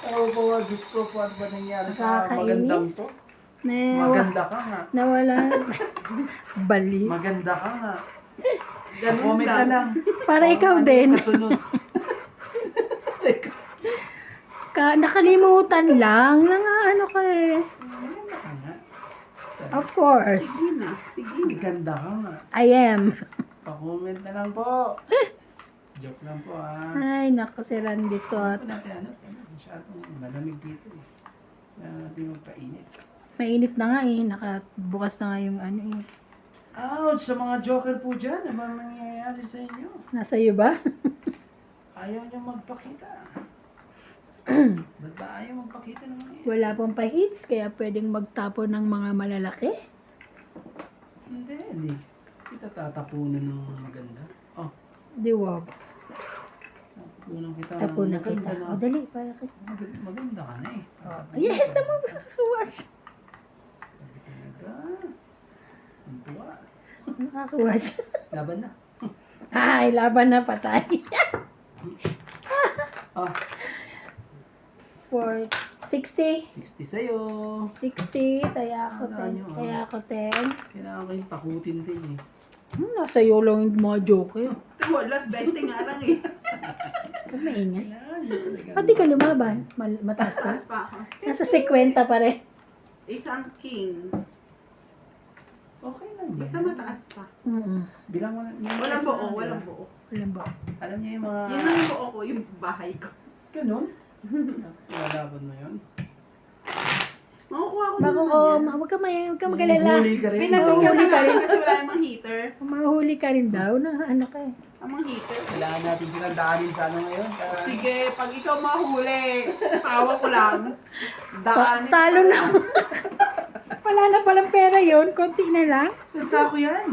Ako po, Diyos ko po, ano ba nangyari sa Nakakainis. magandang to? Maganda ka nga. Nawala. Bali. Maganda ka nga. Ganun Comment na lang. Para Kung ikaw ano din. yung kasunod. Nakalimutan lang. Ano ka eh. Maganda ka nga. Of course. Sige na. Sige na. Maganda ka nga. I am. Pa-comment na lang po. Joke lang po ah. Ay, naku si Randy to. Ano natin masyadong malamig dito eh. Kaya natin magpainit. Mainit na nga eh. Nakabukas na nga yung ano eh. Ouch! Sa mga joker po dyan, ano bang nangyayari sa inyo? Nasa iyo ba? Ayaw niyo magpakita. Ba't ba ayaw magpakita naman eh? Wala pong pa-hits, kaya pwedeng magtapo ng mga malalaki. Hindi. Kita tatapunan ng maganda. Oh, Di wag. tapunan kita ng Tapunan maganda kita. na. O dali, para kita. Maganda ka na eh. Oh, yes naman, nakaka-watch. Sabi talaga. Ang tuwa. Nakaka-watch. Laban na. Ay, laban na patay. Oh, For 60. 60 sa'yo. 60, taya ako Wala 10. nyo, ah. Taya ako 10. Kailangan ko yung takutin din eh. Nasa iyo lang yung mga joke eh. Wala, 20 nga lang eh. Huwag maingay. Kailangan nyo talaga. Pati ka lumaban. Mataas ka. Taas pa ako. Nasa 50 pa rin. Isang king. Okay lang yan. Basta mataas pa. Bilang mo na. Walang buo, walang buo. Walang ba? Alam niya yung mga... Yun ang buo ko, yung bahay ko. Ganun? Lalaban mo yun? Makukuha ko Bago naman ko, yan. huwag ka mag-alala. Huli ka rin. Pinabigyan Huli ka ka rin rin. kasi wala namang heater. Mahuli ka rin daw na ano ka eh. Amang heater. Kailangan natin silang daanin sa ano ngayon. Para... Sige, pag ikaw mahuli, tawa ko lang. Daan. Talo na. Wala na palang pera yun. Konti na lang. Saan sa ako yan?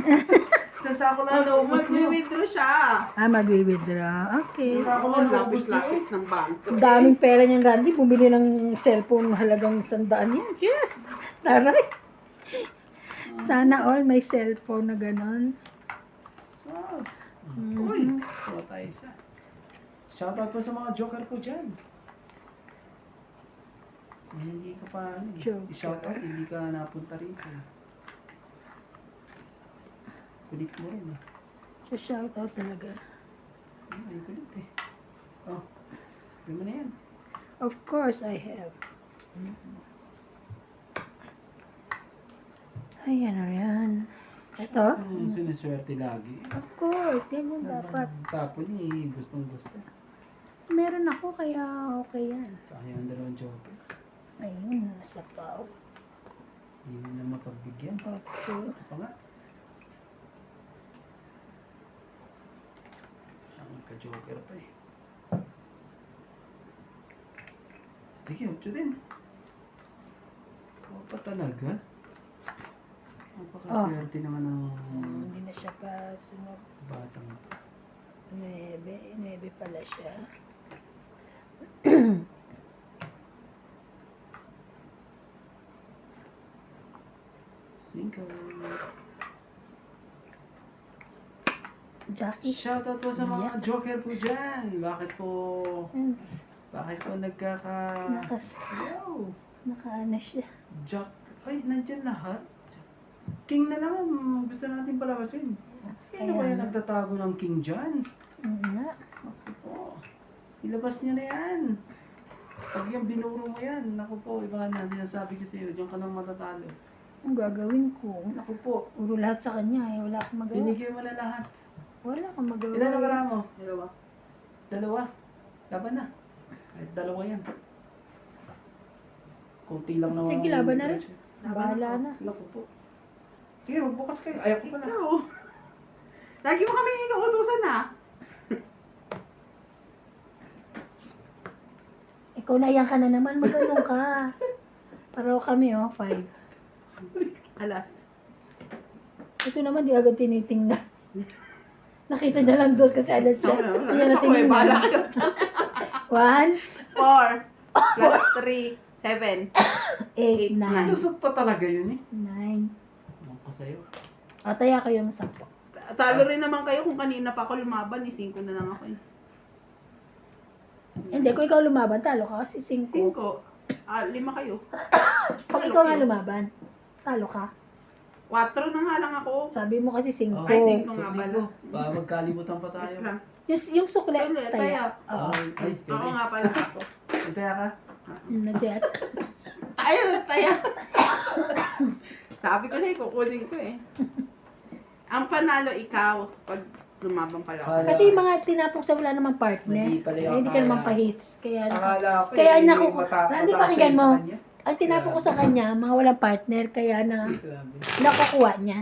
Saan sa ako lang naubos niyo? Mag-withdraw siya. Mag-withdraw. Okay. Saan sa ako lang naubos niyo? Lapit-lapit ng bangko. Ang daming pera niyan, Randy. Bumili ng cellphone halagang 100 yan. Yeah. Taray. Sana all may cellphone na ganon. Sus. Mhm. Uy, kuha tayo isa. Shoutout po sa mga joker po dyan. Hindi ka pa, Joker. i-shoutout, hindi ka napunta rito. Kulit mo rin eh. So, shout out talaga. Ay, kulit eh. Oh, gawin mo na yan. Of course, I have. Ay, ano yan? Ito? Siniswerte lagi. Of course, ganyan dapat. Tapon eh, gustong gusto. Meron ako, kaya okay yan. Sayang ang dalawang joker. Ayun, nasa pao. Hindi na mapagbigyan. Okay. Ito pa nga. Ang ka-joker pa eh. Sige, 8 din. Oo pa talaga. Napakaswerte naman ng Hindi na siya pa sunod. batang. 9 pala siya. Cinco. Jackie. Shoutout po sa mga joker po dyan. Bakit po Nakas, Wow! nakaano siya. Jack, ay, nandyan lahat. King na lang, gusto natin palabasin. Sino ba Ayan. yung nagtatago ng king dyan? Nga. Naku po, ilabas niyo na yan. Pag yung binuro mo yan, naku po, iba na sinasabi ko sa'yo, diyan ka lang matatalo. Ang gagawin ko? Naku po, Puro lahat sa kanya eh. Wala akong magawa. binigay mo na lahat. Wala akong magawa. Ilan ang karamo? Dalawa. Dalawa. Laban na. Kahit dalawa yan. Kunti lang naman. Sige, laban na rin. Bahala na. Naku po. Sige, magbukas kayo. Ayaw ko pala. Ikaw. Lagi mo kami inuutusan na. Ikaw na yan ka na naman. Magano ka. Paraw kami 5. Alas. Ito naman di agad tinitingnan. Nakita niya lang dos kasi alas siya. Hindi niya Ako eh, bahala natingnan. kayo. 1, 4 plus 3, 7. 8, 9. Lusot pa talaga yun eh. 9. Ewan ko sa'yo. Taya kayo ng 10. Talo rin naman kayo kung kanina pa ako lumaban, 5 na lang ako eh. Hindi, kung ikaw lumaban, talo ka kasi 5. 5. 5 kayo. Pag ikaw nga lumaban, talo ka. 4 na nga lang ako. Sabi mo kasi 5. Oh. Ay, 5 nga Sukli pala. ko. Baka magkalimutan pa tayo. Wait lang. Yung sukle, Taya. taya. Oo. Ay, Ako sorry. nga pala ako. Taya ka? Nagdiyat. Ayun, taya. Sabi ko sa'yo, kukunin ko eh. Ang panalo ikaw pag lumabang pala ako. Wala. Kasi yung mga tinapok sa wala namang partner. Hindi pala yung Ay, hindi ka naman akala. pa-hits. Kaya, Akala ko Kaya eh, naku- Hindi, mataas pakinggan tayo mo. sa kanya. ang tinapok ko sa kanya, mga walang partner. Kaya Grabe. nakukuha niya.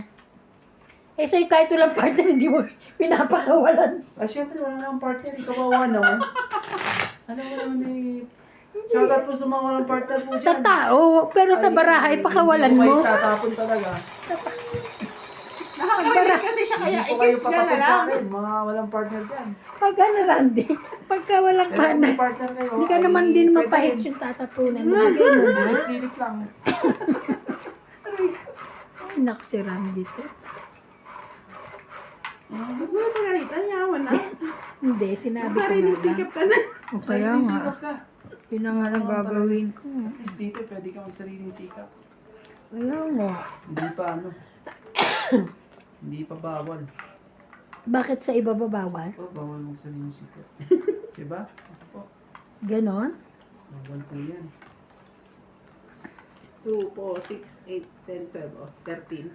Eh, sa'yo kahit walang partner, hindi mo pinapakawalan. Ah, syempre wala namang partner. Ikaw ba naman? Ano mo naman eh. Shoutout po sa mga walang partner po dyan. Sa tao, pero sa barahay, pakawalan Hindi mo. ko kayo tatapon talaga. Nakakarinig kasi siya kaya Hindi ko kayo ikit ka na patapon sa lang. akin. Mga walang partner dyan. Pag ano, Randy, pagka walang Pero kung partner, may partner kayo, hindi ka ay, naman din pwede mapahits rin. yung tatapunan mo. Ganun, ha? Silit-silit lang. Ay, naku, si Randy to. Huwag mo na pagalitan, yawan na. Hindi, sinabi ko Sariling na lang. sikap ka na. O kaya Sariling nga, sikap ka. yun na nga lang gagawin ko. At least dito, pwede ka magsariling sikap. Kaya nga. Hindi pa ano. Hindi pa bawal. Bakit sa iba ba bawal? Oh, bawal magsariling sikap. Diba? Ako po. Ganon? Bawal po yan. 2, 4, 6, 8, 10, 12, 13.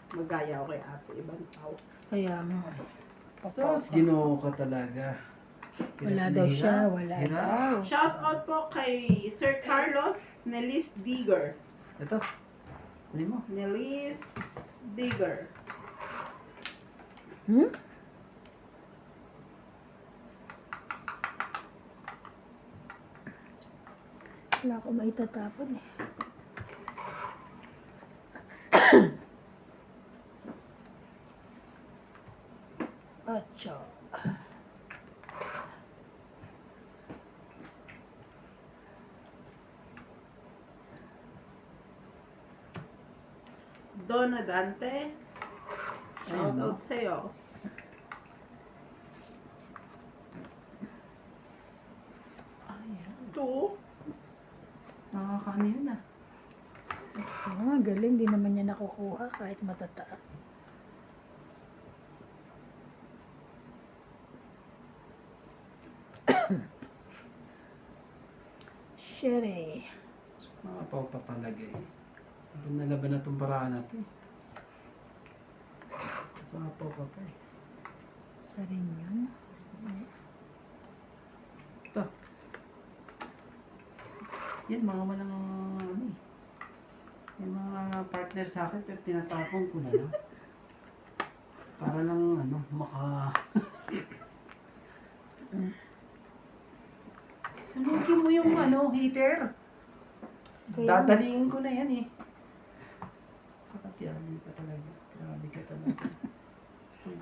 Magaya ako kay ate, ibang tao. Kaya nga. Sos, ginoo ka talaga. Wala Hirap na daw hirap. siya, wala Hirap. daw. Shout out po kay Sir Carlos Nelis Digger. Ito. Ano mo? Nelis Digger. Hmm? Wala ko maitatapon eh. Acho. Donna Dante. Shout Ayun, out sa'yo. Ayan. 2. Nakakaano yun ah. Galing. Di naman niya nakukuha kahit matataas. Shere. Makapaw pa talaga eh. Laban na laban na itong paraan na ito eh. Kasapaw ka pa eh. Sa rin yun. Ito. Yan, mga walang ano eh. Yung mga partner sa akin, pero tinatapon ko na lang. Para lang ano, Sunugin mo yung ano, heater. Dadalingin ko na yan eh. Kakatiyabi ka talaga. Grabe ka talaga.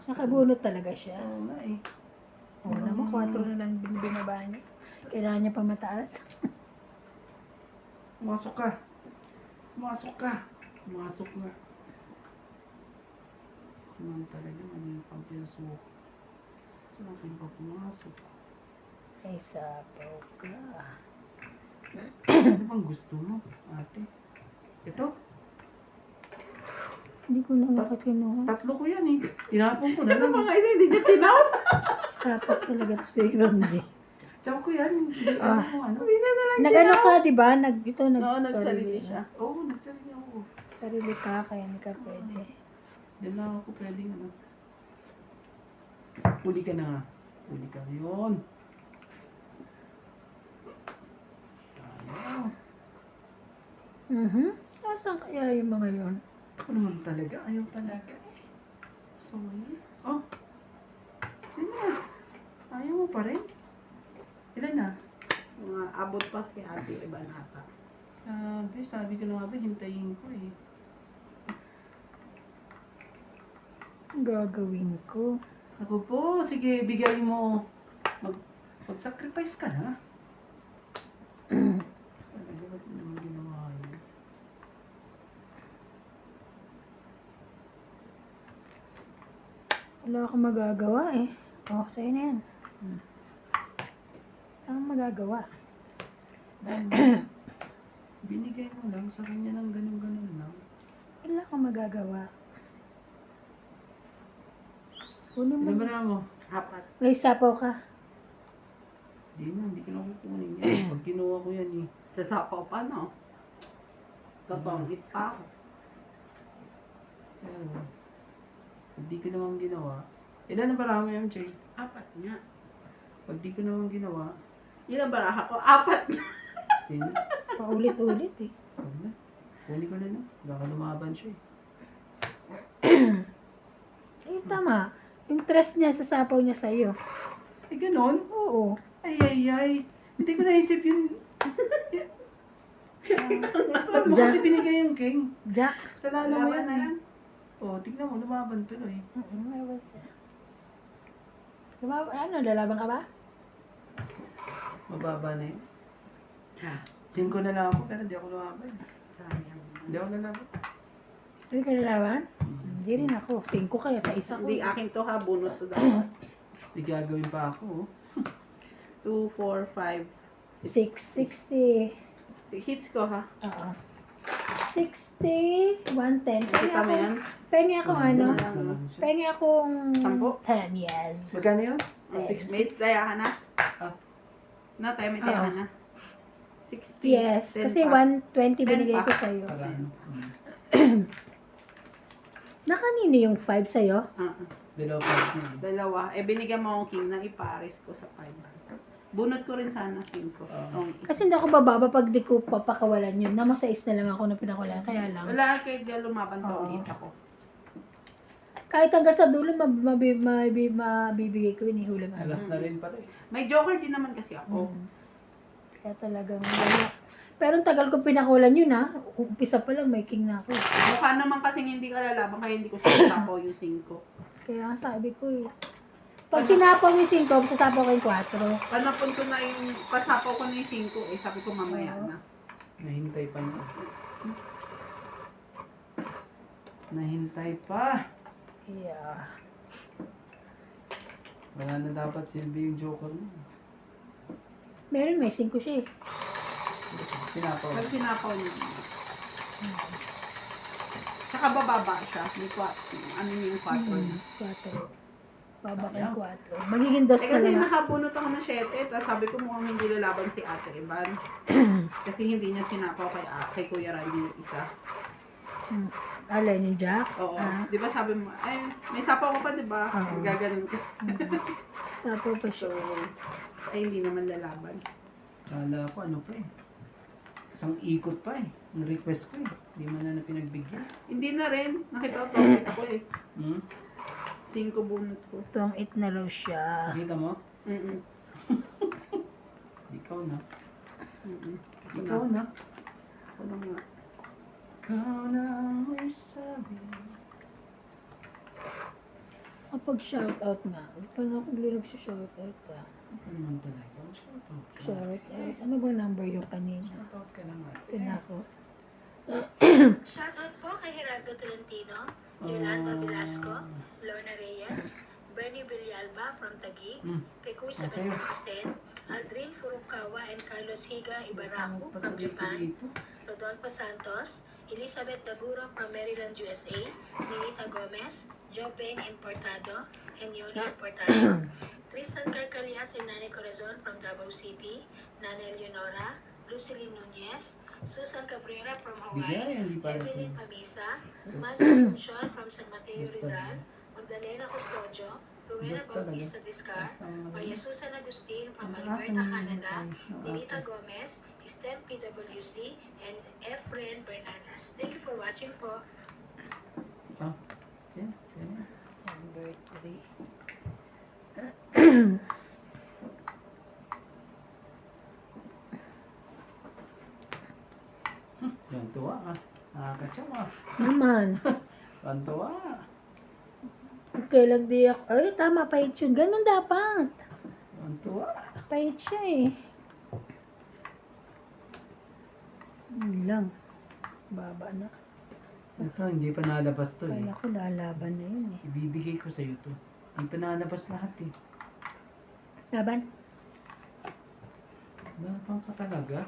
Nakabunot talaga siya. Oo nga eh. Oo naman, 4 na lang binaba niya. Kailangan niya pa mataas. Pumasok ka. Pumasok ka. Pumasok nga. Naman talaga, mali pang pinasuko. Sa akin pa pumasok. Ay, sapaw ka. Ano bang gusto mo, ate? Ito, Hindi ko na nakakinuha. 3 ko yan eh. Tinapon ko na Ano lang. mga isa, hindi niya tinaw? Sapat talaga to si Randy. Tsaka ko yan. Hindi Ah. ano, ano. Hindi na lang Nag-ano ka, di ba? Oo, nagsarili siya. Oo, nagsarili ako. Sarili ka, kaya hindi ka pwede. Yan lang ako pwedeng ano. Huli ka na nga. Huli ka ngayon. Ayaw. Asan kaya yung mga yun? Ako naman talaga. Ayaw talaga. Sorry. Oh. Yan na. Ayaw mo pa rin. Ilan na? Mga abot pa si ate, iba nata. Sabi ko na nga ba, hintayin ko eh. Ang gagawin ko? Ako po, sige, bigay mo. Mag-sacrifice ka na. Talaga, ba't mo naman ginawa yun? akong magagawa eh. Oh, sa'yo na yan. Wala akong magagawa. Binigay mo lang sa kanya ng ganun-ganun lang. Wala akong magagawa. Kunin mo. Ilan ba na mo? 4. May sapaw ka. Hindi ko na kukunin yan. Pag kinuha ko yan eh. Sa sapaw pa, no? Totongit pa ako. Pero, pag di ko naman ginawa. Ilan na barama yung Jay? 4 nga. Pag di ko naman ginawa, Ilang baraha ko? 4 na. sino? Paulit-ulit eh. Huwag na. Kunin ko na na. Baka lumaban siya eh. Eh, tama. Yung trust niya sa sapaw niya sa'yo. Eh, ganon? Oo. Ay. Hindi ko naisip yun. Paano mo kasi binigay yung king? Jack. Kasalanan mo Laban yan na eh. yan. Oo, tignan mo, lumaban tuloy. Ewan siya. Ano, lalaban ka ba? Mababa na yun. Ha, 5 na lang ako, pero di ako lumaban. sayang. Hindi ako lalaban. Hindi ka lalaban? Hindi rin ako. 5 kaya sa isa ko. Hindi akin to ha, bunot to dapat. Hindi gagawin pa ako. 2, 4, 5, 660. 6 hits ko ha. Oo. 60, 110. Kita mo yan? Pengi ako ano? Mas na lang siya. Pengi akong 10? 10 years. Magkano yun? 6 may taya ka na? Ah. No, tayo may taya ka na. 60. Yes, 10 kasi pa. 120 binigay pa. ko sa'yo. Para ano? Na kanino yung 5 sa'yo? Below 5 na. Dalawa. Eh, binigyan mo akong king na ipares ko sa 5. Bunot ko rin sana 5 ko. Kasi hindi ako bababa pag di ko papakawalan yun. Nama sa is na lang ako na pinakawalan. Kaya lang. Wala kahit di lumaban to Oo. ulit ako. Kahit hanggang sa dulo, mabibigay ko yun. Ihuli mo. Alas na rin pala eh. May joker din naman kasi ako. Kaya talagang wala. Pero ang tagal ko pinakawalan yun ha. Umpisa pa lang may king na ako. Mukha naman kasing hindi ka lalaban kaya hindi ko sinasapaw yung 5. Kaya ang sabi ko eh. Pag sinapaw yung 5, sasapaw ko yung 4. Panapon ko na yung, pasapaw ko na yung 5 eh. Sabi ko mamaya Oo. na. Nahintay pa niya. Nahintay pa. Yeah. Wala na dapat silbi yung joker mo. Meron, may 5 siya eh. Sinapaw. Pag sinapaw niya. Saka bababa siya. May ano yung 4 na. 4. Baba kay 4. Magiging 2 Eh na kasi lang. nakabunot ako ng 7, tapos sabi ko mukhang hindi lalaban si Ate Ivan. Kasi hindi niya sinapaw kay Kuya Randy yung isa. Alay ni Jack. Oo. Ah. Di ba sabi mo, ay, may sapaw ko pa, di ba? Oo. Gaganon ka. Sapaw pa So, siya. ay hindi naman lalaban. Kala ko ano pa eh. Isang ikot pa eh. Ang request ko eh. Hindi man na pinagbigyan. Hindi na rin. Nakita ko, nakita ko eh. 5 bunot ko. Itong 8 na raw siya. Nakita mo? Mm-mm. Ikaw na. Mm-mm. Ikaw na. Ako na nga. Ikaw na may sabi. Kapag shoutout na, paano ako bigla nagsa-shoutout ka? Ano naman talaga? Shoutout ka. Shoutout. Ano ba number yung kanina? Shoutout ka naman. Ito na ako. Shoutout po kay Gerardo Tolentino, Yolanda Velasco, Lorna Reyes, Bernie Villalba from Taguig, Peku Masaya. 7610, Aldrin Furukawa and Carlos Higa Ibaraku from Pasabi ko Japan, dito. Rodolfo Santos, Elizabeth Daguro from Maryland, USA, Ninita Gomez, Joe Payne Importado, and Yoni Importado, Tristan Carcalias and Nani Corazon from Davao City, Nana Eleonora, Lucilene Nunez, Susan Cabrera from Bigay, Hawaii, hindi para Evelyn sa'yo. Pamisa, Manda Asuncion from San Mateo Gusto Rizal, Magdalena Custodio, Rowena Gusto talaga. Bautista Discar, Basta mga Maria Susan Agustin from Ang Alberta, asa naman Canada, yung Ninita ate. Gomez, Esther PWC, and Efren Bernanas. Thank you for watching po. Sino? Sino? Number 3. Yung tuwa ka. Nakakatsawa. Naman. Ang tuwa. Kailan di ako. Ay, tama. Pahit yun. Ganun dapat. Ang tuwa. Pahit siya eh. Yun lang. Baba na. Ito, hindi pa nalabas to eh. Kala ko lalaban na yun eh. Ibibigay ko sa'yo to. Hindi pa nalabas lahat eh. Laban? Napang ka talaga?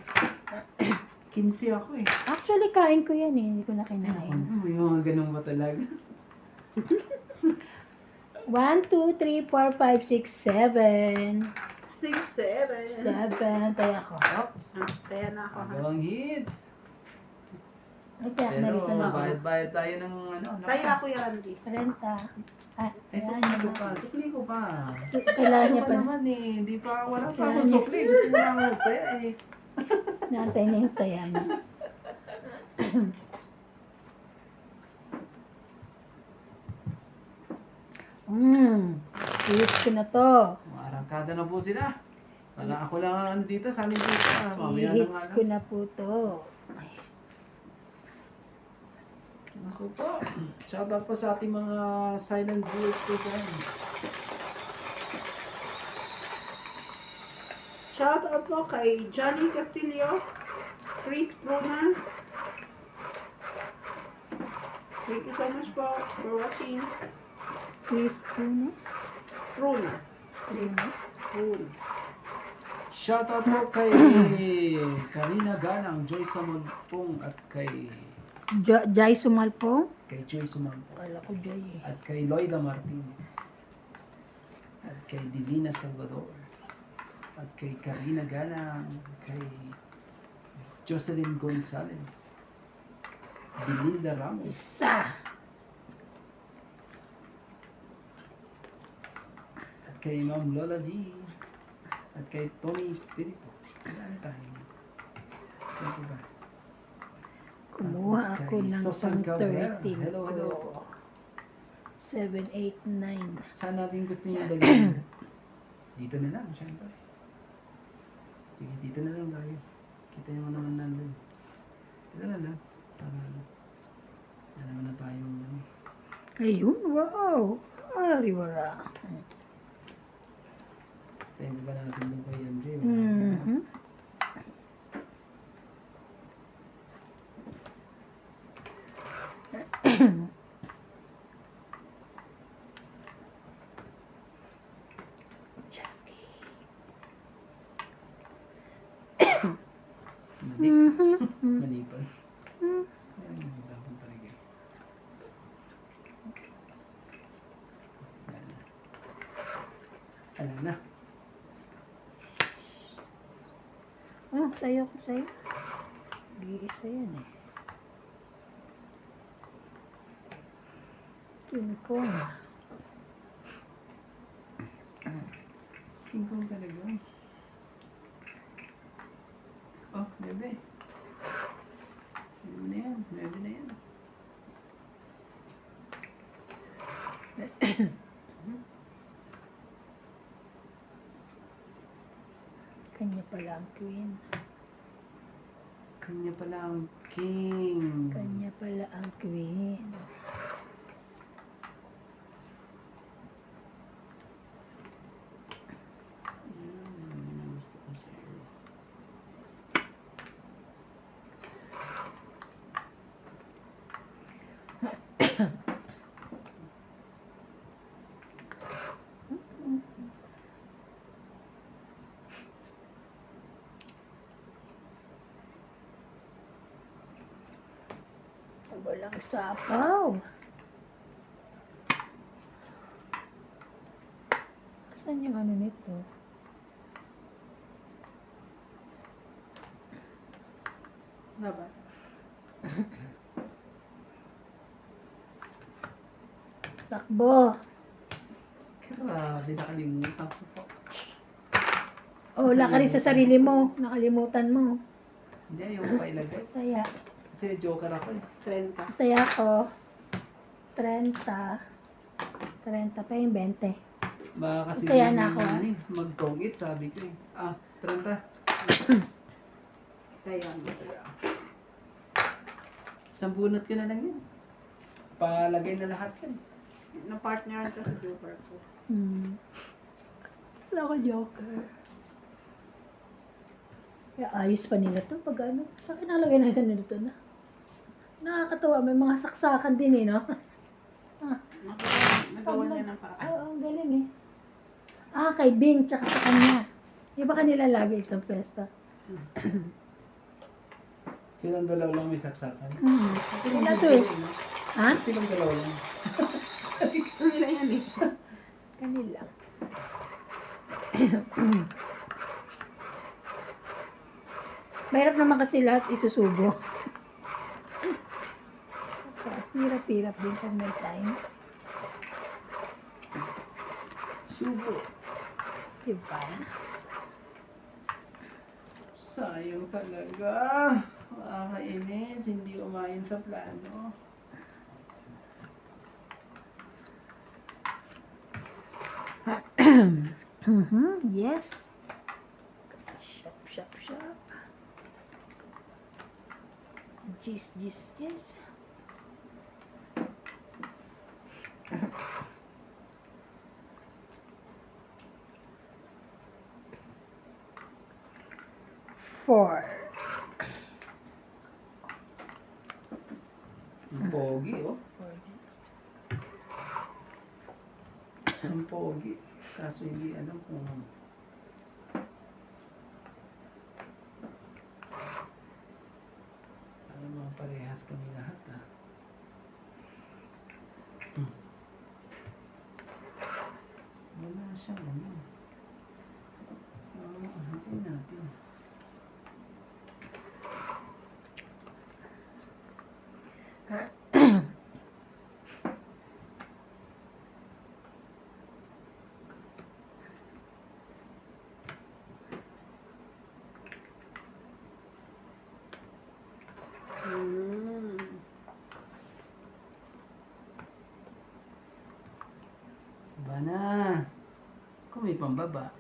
15 ako eh. Actually, kain ko yan eh. Hindi ko na kinain. May mga ganun ba talaga? 1, 2, 3, 4, 5, 6, 7. 6, 7. 7. Tayo ako. Oops. Kaya na ako. Ha? Agawang hits. Ay, kaya Pero narito na ako. bayad-bayad tayo ng ano. Kaya ako yung Randy. Renta. Ah, Ay, kailangan sukli niya ko pa. pa. Sukli ko pa. Kailangan niya Ano pa. pa naman eh. Hindi pa, wala pa Kailangan akong niya- sukli. Gusto mo na ako pa eh. Naantay na yung taya niya. Ayos ko na to. Arangkada na po sila. Wala ako lang ang ano dito. Sa amin dito. Mamaya na I-hits nga ko lang. na po to. Ako po. Shoutout po sa ating mga silent viewers po dyan. Shout out po kay Johnny Castillo, Chris Bruna. Thank you so much po for watching. Chris Puno. Bruna. Puno. Bruna. Shoutout po kay Karina Ganang, Joy Samonpong at kay Jai Sumalpong. Joy Sumonpong. Kala ko Jai eh. At kay Loida Martinez. At kay Divina Salvador. At kay Karina Ganang. Kay Jocelyn Gonzalez. Belinda Ramos. Isa. At kay Ma'am Lola V. At kay Tony Espiritu. Ano tayo? Ano ba? Kumuha Tapos ako kay ng Susan pang Cabrera. 13 Hello, hello ko. po. 7, 8, 9. Saan natin gusto niyo dagyan? Dito na lang, syempre. Sige, dito na lang tayo. Kita mo naman nandun. Dito na lang. Para ano na tayong ano. Ayun, wow. Ariwara. Tayo ba natin doon kay MJ? Mhm. Mali. Mhm. Mali pa. Mhm. Ayun, dapat talaga. Yan na. Ano na? Oh, sayo ko sayo. Iisa yan eh. King Kong. King Kong talaga. Oh, bebe. Ano na yan? Bebe na yan. Kanya pala ang queen. Kanya pala ang king. Kanya pala ang queen. Yan ang gusto ko sa'yo. Walang sapaw. Saan yung ano nito? Dapat. Takbo. Grabe, nakalimutan ko po. Oh, wala ka rin sa sarili mo. Nakalimutan mo. Hindi, ayaw pa ilagay. Taya. Kasi joker ako eh. 30. Taya ko. 30. 30 pa yung 20. Baka kasi Kaya na ako, ah. mag-tongit, sabi ko eh. Ah, 30. Kaya mo. Isang bunot ko na lang yun. Palagay na lahat yan. Na-partneran ka sa Joker ko. Wala ko joker. Kaya ayos pa nila to pag ano. Sa akin nalagay na ganito na. Nakakatawa. May mga saksakan din eh, no? Nagawa niya ng paraan. Oo, ang galing eh. Ah, kay Bing, tsaka sa kanya. Di ba kanila lagi isang pesta? Silang dalaw lang may saksakan. Sila to eh. Ha? Silang dalaw lang. Kanila yan eh. Kanila. Mahirap naman kasi lahat isusubo. Hirap-hirap din pag may time. Subo. Diba? Sayang talaga. Nakakainis. Hindi umayon sa plano. Yes. Shop, shop, shop. Jeez, jeez, jeez. Four. Ang pogi, oh. Ang pogi. Kaso hindi alam kung alam mo, parehas kami lahat, ah. Wala siyang ano. Hantin natin. Iba na. Kung may pambaba.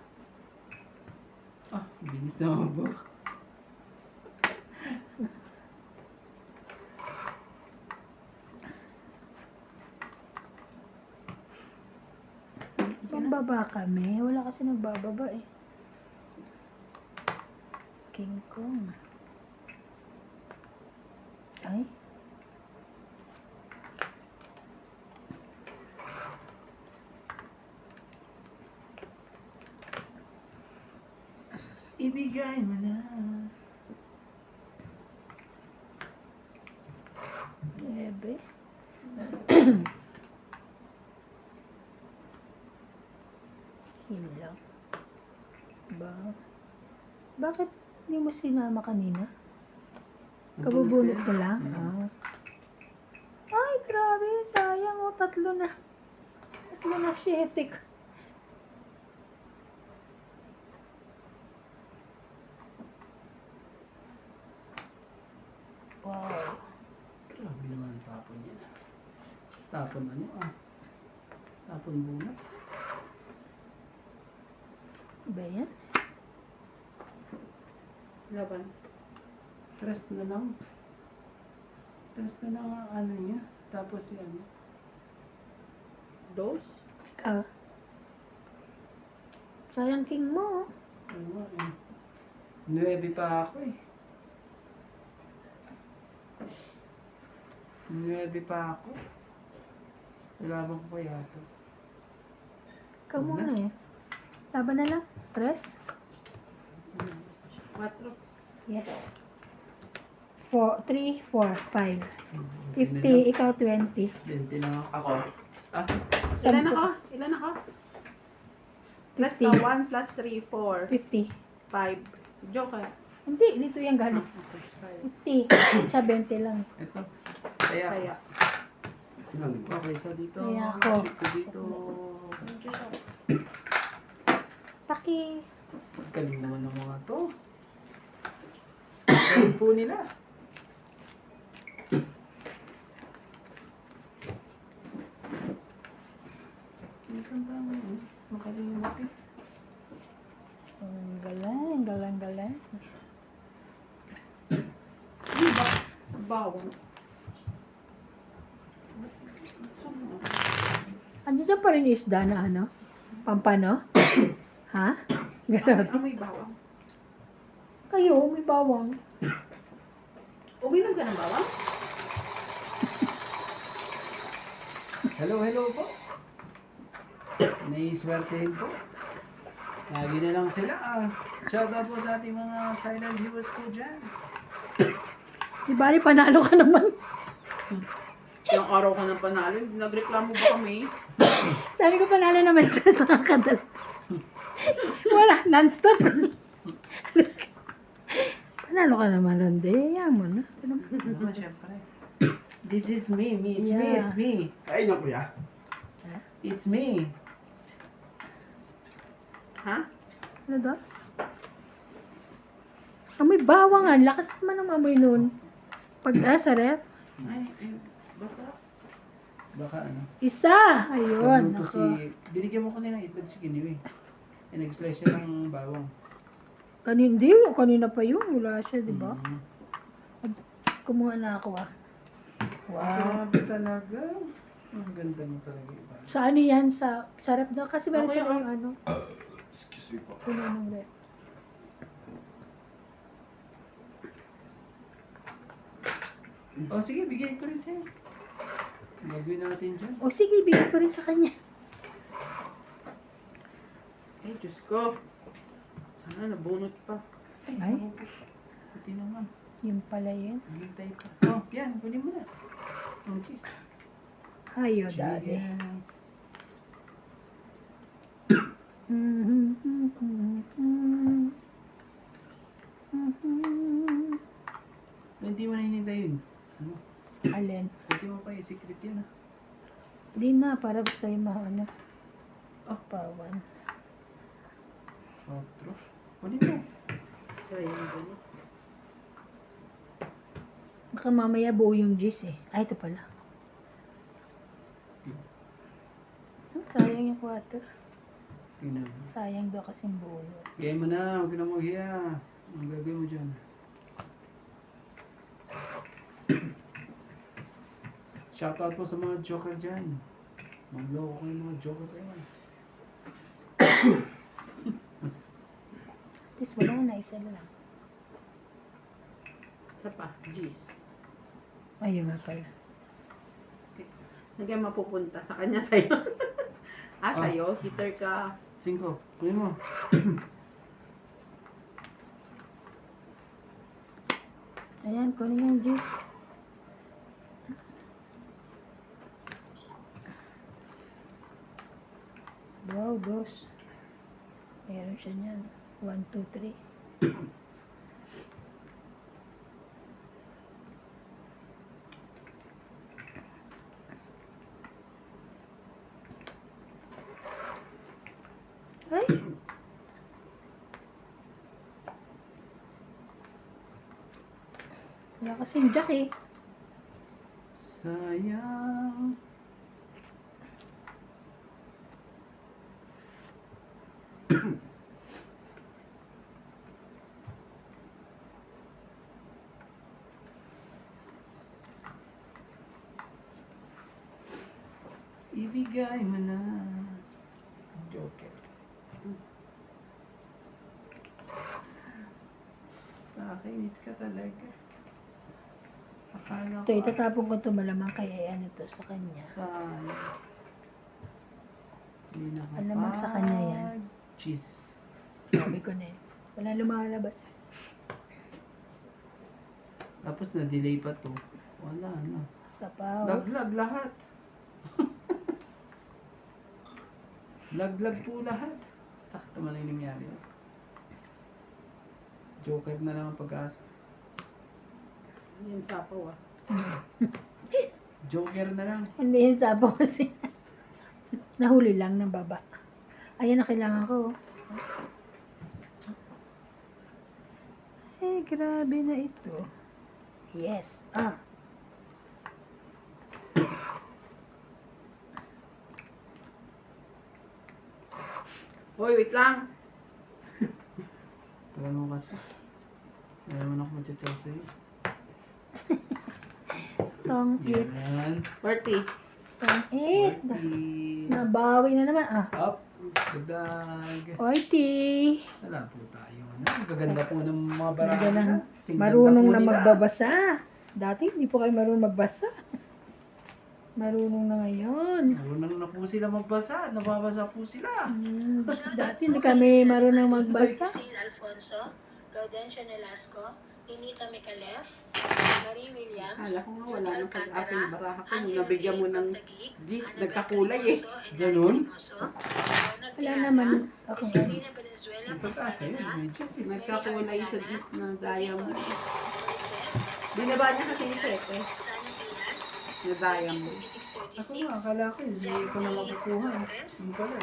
Ah, bilis naman po. Pambaba kami. Wala kasi nagbababa eh. King Kong. Ay. Ibigay mo na. Ebe. Hilaw. Ba? Bakit hindi mo sinama kanina? Kabubunot ko lang? Ah. Ay, grabe. Sayang oh. Tatlo na. Tatlo na shetik. Wow. Grabe naman ang tapon yan. Tapon ano, ah. Tapon bunot. Ba yan? Laban. Tres na lang. Tres na lang ang ano niya. Tapos si ano. Dos. Ikaw. Sayang king mo. Oh. Ano nga eh. 9 pa ako eh. 9 pa ako. Kailangan ko pa yata. Ikaw muna eh. Laban na lang. Press. 4. Yes. 4, 3, 4, 5. 50, ikaw 20. 20 na ako. Ah, Ilan ako? Ilan ako? Plus ka 50. 1 plus 3, 4, 50. 5. Joke ka. Hindi, dito yung galing. Okay. 50. Siya 20 lang. ito. Kaya. Kaya. Okay, so dito. Kaya ako. Shoot ko dito. Paki. Galing naman ng mga to. Galing po nila. Minsan ba makalimot eh. Ang galing, galing, galing. Ano ba? Bawang. Andito pa rin yung isda na ano? Pampano? Ha? Ganun. Amoy bawang. Kayo, may bawang. Uminom ka ng bawang? Hello, hello po. Naiswertehin po. Lagi na lang sila. Shoutout po sa ating mga silent viewers po dyan. Di bali, panalo ka naman. Yung araw ka ng panalo, nagreklamo ba kami? Sabi ko, panalo naman siya sa kadal. Wala, non-stop. Panalo ka naman, Ronde. Yan mo na. Naman, syempre. This is me. It's me. Yeah. It's me. Ay, na kuya. It's me. Ha? Ano daw? Amoy bawang nga. Lakas naman ang amoy nun. Pag sa ref. Ay, baka. Baka ano. Isa! Ayun. Nagluto Ako. binigyan mo kasi ng itlog si Kiniwi. Nag-slice siya ng bawang. Kanina pa yun. Wala siya, di ba? Mm. Kumuha na ako ah. Wow. Grabe talaga. Ang ganda mo talaga. Iba. Sa ano yan? Sa ref daw. Kasi meron Okay, siya yung ano. Excuse me po. Puno ng ref. Oh, sige, bigyan ko rin sa'yo. Gagawin natin dyan. O sige, bigay ko rin sa kanya. Ay, Diyos ko. Sana nabunot pa. Ay. Pati naman. Yung pala yun. Hintay pa. Oh, yan. Kunin mo na. Ang cheese. Hayo, daddy. Cheers. Hindi mo na hinintay yun. Ano? Alin? Pwede mo pa i-secret yan ah. Di na, para sa'yo ano. Oh. Pawan. Outro. Kunin mo. Sayang ganun. Baka mamaya buo yung juice eh. Ay, ito pala. Sayang yung water. Tingnan mo. Sayang daw kasing buo yun. Gaya mo na. Huwag ka na maghiya. Ang gagawin mo dyan. Shoutout po sa mga joker dyan. Magloko kayo mga joker kayo. At least wala na, isa lang. Isa pa, jeez. Ayun nga pala. Hindi ka mapupunta sa kanya sa'yo. Ah. Sa'yo? Hitter ka. 5. Kunin mo. Ayan, kunin yung juice. Wow, boss. Meron siya niyan. 1, 2, 3. Ay! Wala kasing jack eh. Sayang. Ibigay mo na. Joker. Nakakainis ka talaga. Akala Ito, itatapon ko ito malamang kaya ano to sa kanya. Sayang. Hindi nakapag. Alamang sa kanya yan. Cheese. Sabi ko na eh. Wala lumalabas. Tapos na-delay pa to. Wala na. Sapaw. Laglag lahat. Laglag po lahat. Sakto man yung nangyari. Joker na lang ang pag-asa. Yan sapaw ah. Joker na lang. Hindi yun sapaw kasi. Nahuli lang ng baba. Ayan na kailangan ko. Eh, grabe na ito. Yes. Ah. Hoy, wait lang. Tagal mo kasi. Kaya naman ako mag-chow sa'yo. Tong it. Yan. 40. Tong it. 40. Nabawi na naman. Ah. Up. Dagdag. 40. Wala po tayo. Ano? Ang gaganda po ng mga barangay. Ganda Singganda Marunong po na nila. magbabasa. Dati, hindi po kayo marunong magbasa. Marunong na ngayon. Marunong na po sila magbasa. Nababasa po sila. Dati hindi kami marunong magbasa. Lucille Alfonso, Gaudencio Nelasco, Ninita Micalef, Marie Williams, Ala ko nga wala Judy nang pag-asa Alcantara, yung baraha ko. Angel Nabigyan mo A. ng Pagtagig, gis. Annabel Nagkakulay eh. Hermoso, and Ganun? Nani Hermoso, Leonard Wala Viana, naman akong ano. Josefina Venezuela Ang from pagkasa yun. Canada, May Diyos eh. Nagkakulay sa gis na Ruby diamond. Torres, Moiset, Binaba niya kasi yung Diaz, sete. Sunny Diaz, Na diamond. Ako nga, akala ko hindi ko na makukuha. Yung pala.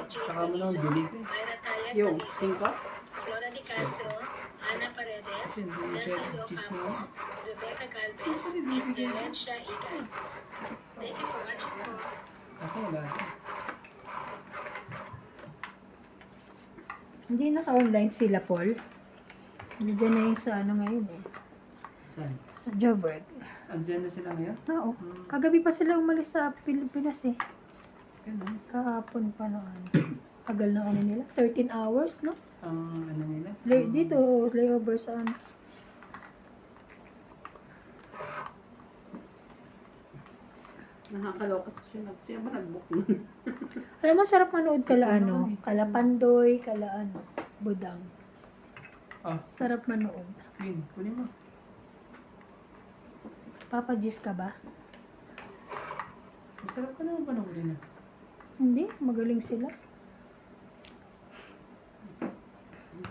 Saka mo naman binigay. Myra Talia Yung Canizo, 5. Flora Di Castro, Ana Paredes, Kasi hindi siya Nelson cheese na Ocampo, yun. Rebecca Galvez, and Valencia Igan. Thank you for watching po. Kasi wala. Hindi naka-online sila, Paul. Nandiyan na yung sa ano ngayon eh. Saan? Sa Joburg. Andyan na sila ngayon? Oo. Kagabi pa sila umalis sa Pilipinas eh. Ganun. Kahapon pa noon. Tagal na ano nila. 13 hours, no? Ang ano nila? Dito, layover sa ano. Nakakaloka kasi siya ba nag-book nun? Alam mo, sarap manood kala ano. Kala Pandoy, kala ano. Budang. Ah, Sarap manood. Queen. Kunin mo. Papa Gis ka ba? Masarap ka naman panoorin na. Hindi, magaling sila.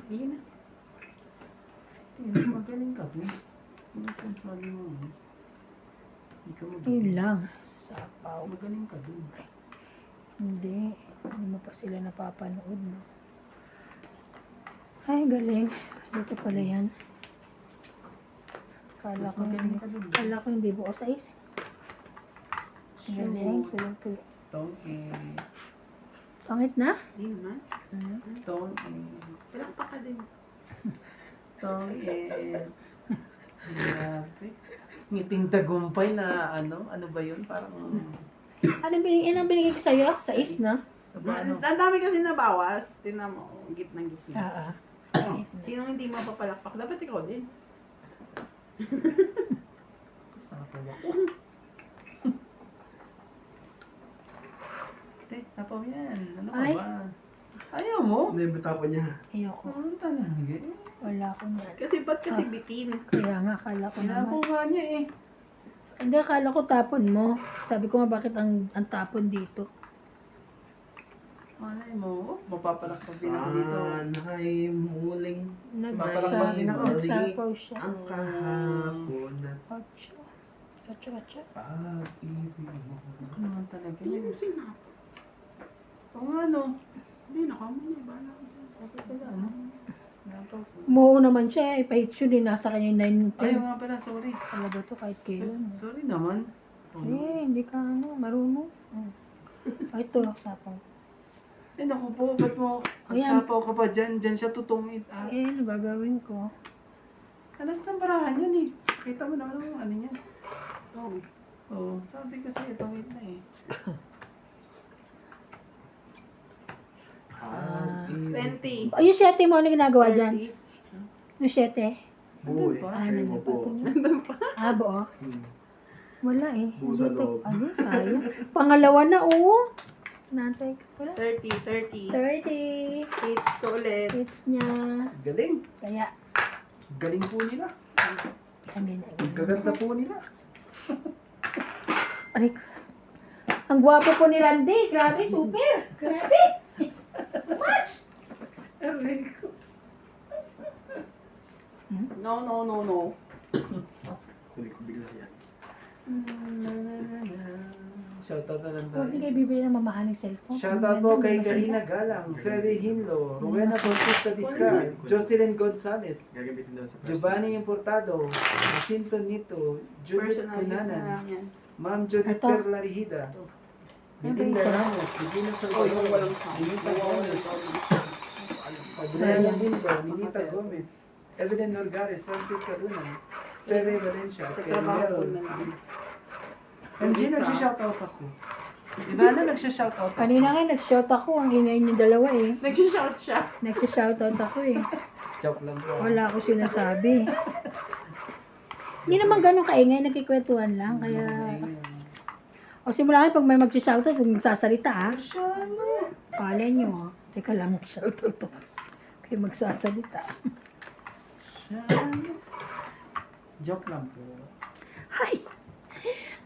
Hindi na. Hindi, magaling ka dun. Ano kung sabi mo? Hindi ka Yun magaling. lang. Sapaw. Magaling ka dun. Hindi. Hindi mo pa sila napapanood, no? Ay, galing. Dito pala yan. Kala Mas ko magaling hindi. ka dun. Kala ko hindi buo sa is. Galing. Tuloy-tuloy. Tongke. Pangit na? Hindi naman. Tongke. Palakpak ka din. Tongke. Grabe. Ngiting tagumpay na ano? Ano ba yun? Parang... Anong binigay ko sa'yo? Sa is, no? Ano? Ang dami kasi nabawas. Tingnan mo. Gitna-gitna. Oo. Sinong hindi mapapalakpak? Dapat ikaw din. Sapaw ako. Te, sapaw yan. Ano ka Ay. ba? Ayaw mo? Hindi, bitapon niya. Ayoko. Ano talaga? Wala ko yan. Kasi ba't kasi bitin? Kaya nga, akala ko Sinapo naman. nga niya eh. Hindi, akala ko tapon mo. Sabi ko nga, bakit ang tapon dito? Malay mo, mapapalakpak din ako dito. Sana'y muling Papalakpak din ako. Nagsapaw siya. ang kahapon at Ocho. Ocho, ocho. pag-ibig mo. Ano naman talaga Hindi yun? mo sinap. Oo nga no. Hindi, nakamuli. Bahala ko dyan. Okay pala ano? Napaw ko. Umuo naman siya. Ipahitsyo din. Nasa kanya yung 9 Ayaw nga pala, sorry. Alam ba ito kahit kailan? Sorry naman. Hindi ka ano, marunong. Ito, sapaw. Eh naku po, ba't mo Ayan. sapaw ka pa dyan? Dyan siya tutungit. Ah, Ano gagawin ko? alas ng barahan yan eh. Kita mo naman ang ano niya. Oo. Oo, sabi ko sa'yo, tungit na eh. Pag-ibig. 20. Yung 7 mo, ano ginagawa dyan? 30. Yung 7? Buo eh. Pa? Sa'yo mo po. Buo. Wala eh. Buo sa loob. Ano, sayang. Pangalawa na, oo. Nantay ko pala. 30. 30. Hits ko ulit. Hits niya. Galing. Kaya, Galing po nila. ano na. Gaganda po nila. Aray ko. Ang gwapo po ni Randy. Grabe, super. Grabe. Too much. Aray ko. No. Huli ko bigla yan. Shoutout na lang Huwag tayo. di kayo bibili ng mamahaling cellphone. Shoutout po kay Karina Galang, Ferry Hinlo, Rowena Bautista Discar, Jocelyn Gonzalez, Gagamitin daw sa Giovanni Importado, Jacinto Nito, Judith Personal use na Cunanan, lang yan. Ma'am Judith Ito. Perlarihida, Bitinda ito? Ramos, Regina Oh, yung Salvador, walang sound. Ninita Gomez, Adriana Lindo, Ninita Gomez, Evelyn Norgares, Francisca Luna, Ferry Valencia, Trabaho ko Kermel, na lang. MG, nagsishoutout ako. Di ba na nagsishoutout ako? Kanina nga, nag-shout ako. Ang ingay niyo dalawa eh. Nagsishout siya. Nag-shoutout ako eh. Joke lang po. Wala ako sinasabi. Hindi naman ganun kaingay, nagkikwentuhan lang. Kaya, O simula pag may mag-shoutout, huwag magsasalita ah. Masyado. Kala nyo ah. Teka lang, mag-shoutout to. Kayo magsasalita. Masyado. Joke lang po. Hi!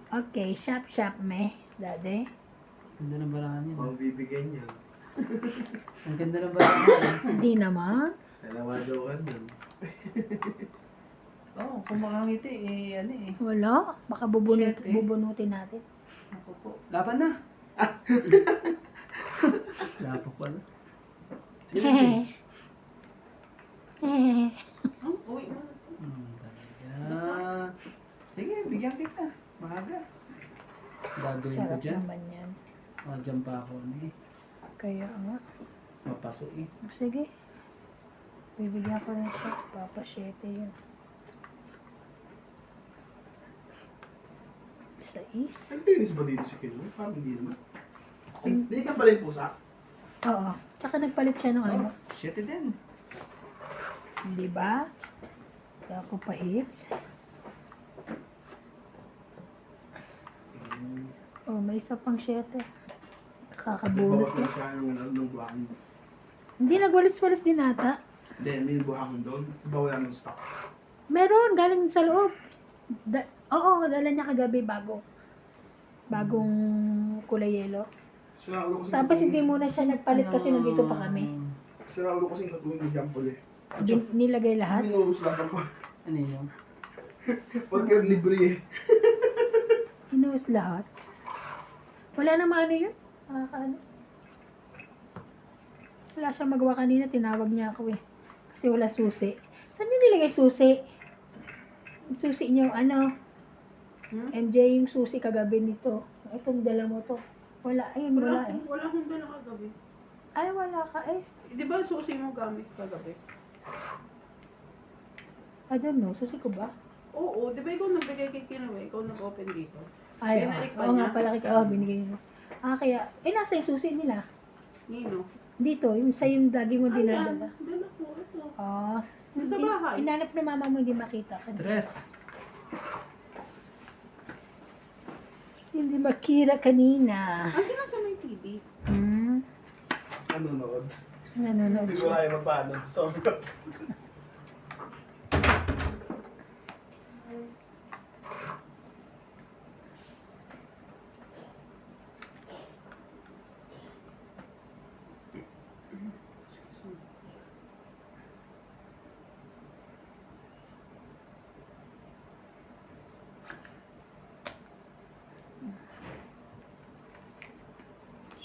Okay, shop me, daddy. Ganda ng barahan niya. Magbibigyan niya. Ang ganda ng barahan niya. Hindi naman. Dalawa daw ka nun. Oo, kung makangiti, eh, ano eh. Wala. Baka Shit, eh. bubunutin natin. Ako po. Laban na. Laban pala. Hehe. Hehe. Ang uwi mo. Talaga. Sige, bigyan kita. Maaga. Gagawin ko Sarap dyan. naman yan. Dyan pa ako eh. Kaya nga. Mapaso eh. Sige. Bibigyan ko rin siya. Papa 7 yun. 6. Nagtinis ba dito si Kinloy? Parang hindi naman. Hindi ka pala yung pusa. Oo. Tsaka nagpalit siya ng ano. Shit din. Di ba? Kaya ako pa hits. Oh, may isa pang 7. Kakabulot Nagbawas na na. siya ng buhangin. Hindi, nagwalis-walis din ata. Hindi, may buhangin doon. Iba wala ng stock. Meron, galing sa loob. Oo, dala niya kagabi bago. Bagong kulay yelo. Sira ulo kasi Tapos hindi muna siya nagpalit kasi nandito pa kami. Sira ulo kasi katuwing ni Jampol eh. Nilagay lahat. Minurus lang ako. Ano yun? Pagka libre eh. Inuus lahat. Wala namang ano yun. Nakakaano. Wala siyang magawa kanina. Tinawag niya ako eh. Kasi wala susi. Saan niyo nilagay susi? Yung susi niyo, ano? MJ, yung susi kagabi nito. Itong dala mo to. Wala. Ayun, wala eh. Wala akong dala kagabi. Ay, wala ka eh. Di ba susi mo gamit kagabi? I don't know. Susi ko ba? Oo, di ba ikaw nagbigay kay Kinoy? Ikaw nag-open dito. Ay, Binalik ba oo nga niya? pala kay binigay niya. Kaya, nasa yung susi nila. Nino? Dito, yung sa yung lagi mo Ayan, dinadala. dala ko. Ito. Nasa bahay. Inanap na mama mo, hindi makita. Dress. Hindi makita kanina. Ang nasa may TV. Nanonood. Nanonood Siguro siya. ayaw magpaano. Sorry ko.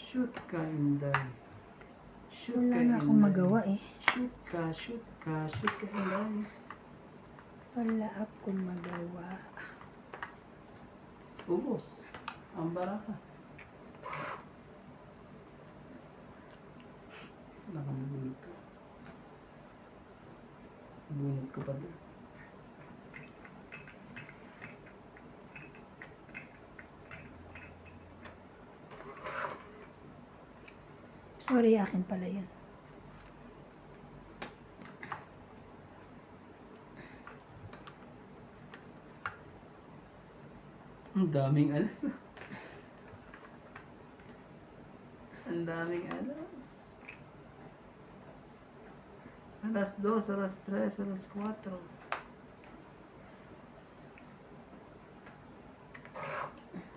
Shoot ka, Inday. Shoot Wala ka, na akong Inday. magawa eh. Shoot ka, shoot ka, shoot ka, Inday. Wala akong magawa. Ubos. Ang baraka. Nakamabulog ka. Bunot ko pa doon. Sorry, akin pala yan. Ang daming alas. Ang daming alas. Alas 2, alas 3, alas 4.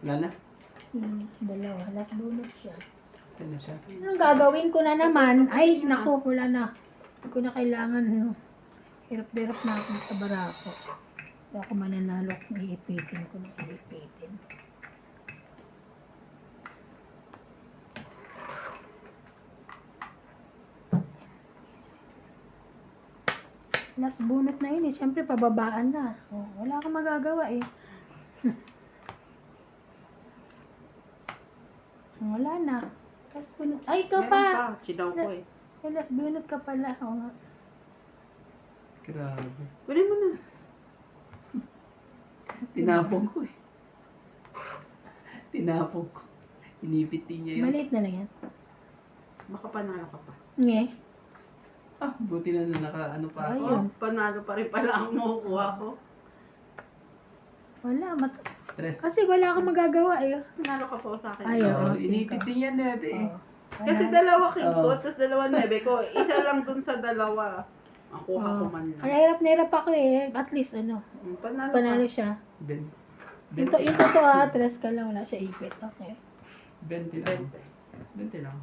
Wala na? Dalawa. Last bonus siya. Sino siya? Anong gagawin ko na naman? Ay, naku, wala na. Hindi ko na kailangan. No. Hirap-hirap na ako sa barako. Hindi ako mananalo kung iipitin ko na iipitin. Last bunot na yun eh. Siyempre, pababaan na. Oh, wala akong magagawa eh. Wala na. Last bunot. Ay, ikaw Meron pa! pa. Chinaw ko eh. Ay, last bunot ka pala. Oo nga. Grabe. Kunin mo na. Tinapong ko eh. Tinapong ko. Inipit din niya yun. Maliit na lang yan. Baka panalo ka pa. Nge. Ah, buti na naka-ano pa ako. Ayun. Oh, panalo pa rin pala ang makukuha ko. Wala. Stress. Kasi wala kang magagawa eh. Nanalo ka po sa akin. Ay, Oo, oo, inipit din yan, Nebe. Oo. Kasi Kaya- dalawa king ko, Oo. tapos dalawa nebe ko. Isa lang dun sa dalawa. Ang kuha ko Oo. man Kaya lang. hirap na hirap ako eh. At least ano, Panalo panalo ka. siya. Ben. Yung totoo tres ka lang, wala siya ipit. Okay. 20 lang. 20 lang.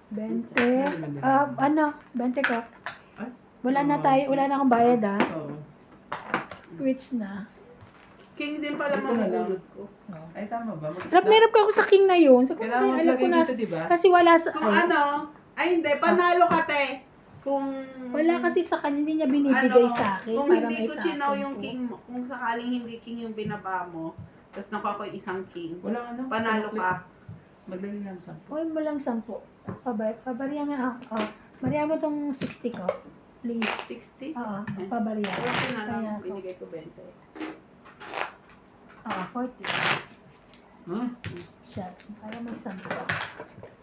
20. Ano? 20 ko. Ay? Wala na tayo, wala na akong bayad ah. Oo. Which na. King din pala Dito na lang. mamulot ko. Ay, tama ba? Hirap na hirap ka ako sa king na yun. So, kung Kailangan alam ko maglagay na, dito, di ba? kasi wala sa, Kung ano, ay hindi, panalo ka te. Kung wala kasi sa kanya, hindi niya binibigay ano, sa akin. kung para hindi may ko chinaw tapon yung ko. king mo, kung sakaling hindi king yung binaba mo, tapos nakuha ko yung isang king, Walang ano. panalo ka. Maglagay lang sa. Uy, mo lang 10. Pabarya nga ako. Barya mo tong 60 ko. Please. 60? Oo, pabarya. Okay na Kaya lang, ako. binigay ko 20. Oo, 40. Hmm? Siya. Para may 10.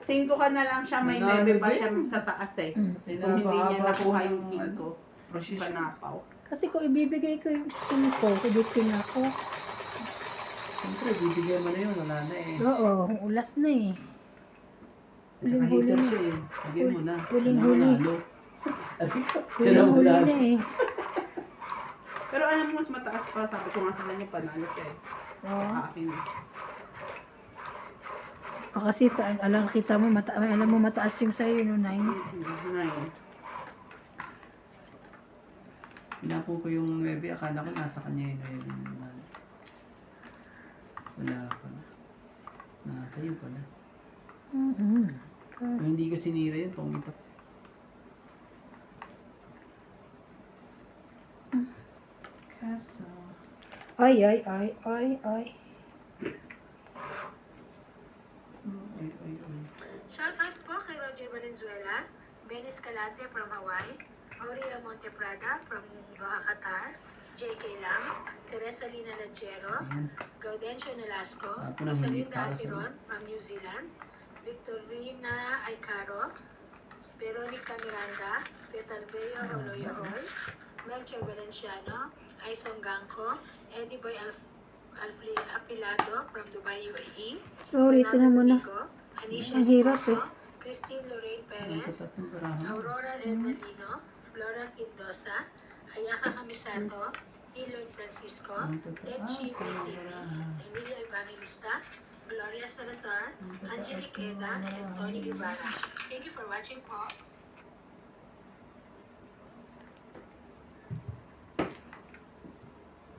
5 ka na lang siya, may Nanalo 9 pa din. siya sa taas eh. Mm. Kung hindi niya nakuha yung king ko, Precision. panapaw. Kasi kung ibibigay ko yung skin ko, kuditin ako. Siyempre, bibigyan mo na yun. Wala na eh. Oo, ulas na eh. At saka Huling-huli hater na. siya eh. Bigyan mo na. Huling-huli. Ano, manalo. Siya na Huli manalo. na eh. Pero alam mo, mas mataas pa, sabi ko nga sa kanya, panalo siya eh. Oo. Sa akin eh. Kasi alam kita mo, alam mo mataas yung sa'yo, no, 9. 9. Pinapong ko yung 9. Akala ko nasa kanya yung 9. Wala pa na. Nasa iyo pala. Mm-hmm. Kung hindi ko sinira yun, pumita. Kaso. Ay. Ay. Shoutout po kay Roger Valenzuela, Ben Escalante from Hawaii, Aurea Monteprada from Doha, Qatar, J.K. Lam, Teresa Lina Lachero, Ayan. Gaudencio Nolasco, Ako nang hindi Rosalinda para sa Asiron from New Zealand, Victorina Aicaro, Veronica Miranda, Petalbeo Oloyohol, Melchor Valenciano, Aison Gangco, Eddie Boy Apilado from Dubai, UAE, Sorry, ito na muna. Domingo, Anisha Ang hirap Esposo, eh. Christine Lorraine Ang Perez, tatas ng barahan. Aurora Ledalino, Flora Quindosa, Ayaka Kamisato, Eloy Francisco, Ang tatas Tenchi ng Pisini, barahan. Emilia Evangelista, Gloria Salazar, Angelique Eda, and Tony Ibarra. Thank you for watching po.